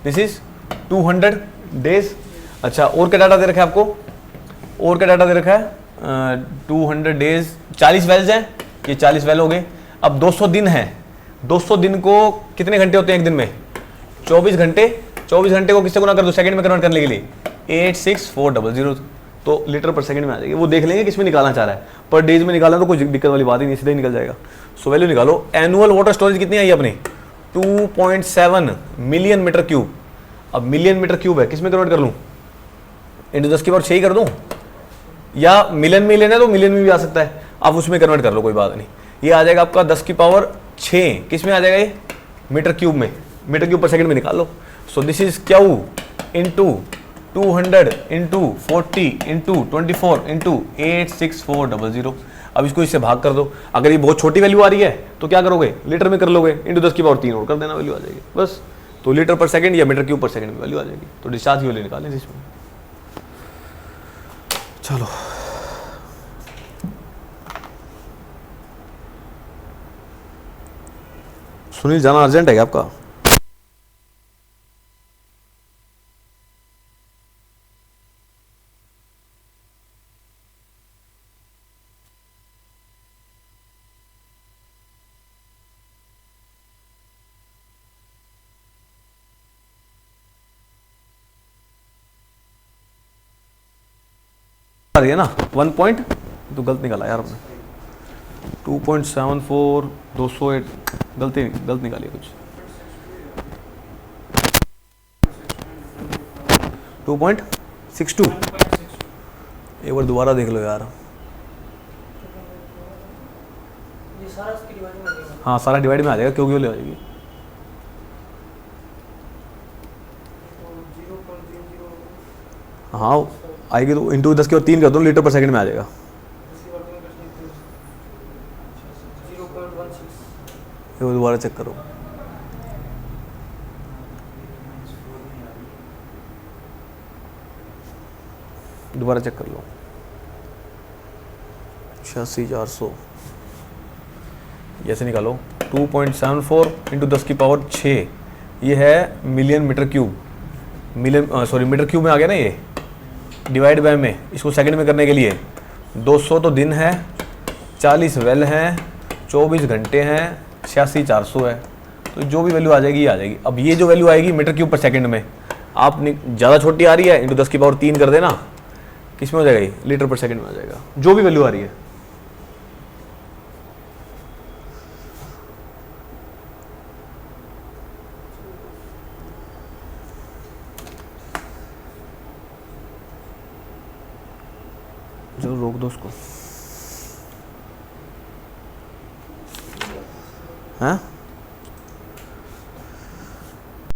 This is 200 days. अच्छा, और क्या डाटा दे रखा है आपको? और क्या डाटा दे रखा है? 200 डेज, 40 वेल्स हैं, ये 40 वेल हो गए। अब 200 दिन है, 200 दिन को कितने घंटे होते हैं एक दिन में? 24 घंटे। 24 घंटे को किससे गुना कर दो सेकंड में कन्वर्ट करने के लिए? 86400, तो लीटर पर सेकंड में आ जाएगी। वो देख लेंगे किसमें निकालना चाह रहा है, पर डेज में निकालना तो कोई दिक्कत वाली बात ही नहीं, सीधे निकल जाएगा। सो वैल्यू निकालो। एनुअल वाटर स्टोरेज कितनी आई अपनी? 2.7 मिलियन मीटर क्यूब। अब मिलियन मीटर क्यूब है, किसमें कन्वर्ट कर लूँ? इंटू 10 की पावर 6 ही कर दूँ, या मिलियन में लेना है तो मिलियन में भी आ सकता है, आप उसमें कन्वर्ट कर लो, कोई बात नहीं। ये आ जाएगा आपका 10 की पावर 6, किस में आ जाएगा ये? मीटर क्यूब में, मीटर क्यूब पर सेकंड में निकाल लो। So this is Q into 200 into 40 into 24 into 86400। अब इसको इससे भाग कर दो। अगर ये बहुत छोटी वैल्यू आ रही है तो क्या करोगे? लीटर में कर लोगे, इंटू 10 की पावर 3 और कर देना, वैल्यू आ जाएगी बस। तो लीटर पर सेकंड या मीटर क्यूब पर सेकंड में वैल्यू आ जाएगी। तो डिस्चार्ज की वैल्यू निकालें इसमें। चलो सुनील, जाना अर्जेंट है क्या आपका? आ रही है ना 1 पॉइंट, तो गलत निकाला यार हमने। 2.74 208 गलत निकाली कुछ। 2.62 एक बार दोबारा देख लो यार। हाँ, सारा डिवाइड में आ जाएगा, क्योंकि वो ले आ जाएगी। हाँ आएगी, तो इंटू 10 की और 3 कर दो, लीटर पर सेकंड में आ जाएगा। वो दोबारा चेक करो। दोबारा चेक कर लो। 86,400 ऐसे निकालो। 2.74 इंटू 10 की पावर 6, ये है million metre cube. Million sorry metre cube में आ गया ना ये, डिवाइड बाय में। इसको सेकंड में करने के लिए 200 तो दिन है, 40 वेल हैं, 24 घंटे हैं, 86,400 है। तो जो भी वैल्यू आ जाएगी ये आ जाएगी। अब ये जो वैल्यू आएगी मीटर क्यूब पर सेकंड में, आप ज़्यादा छोटी आ रही है इंटू 10 की पावर 3 कर देना, किस में हो जाएगा ये, लीटर पर सेकंड में आ जाएगा, जो भी वैल्यू आ रही है। चलो रोक दो उसको।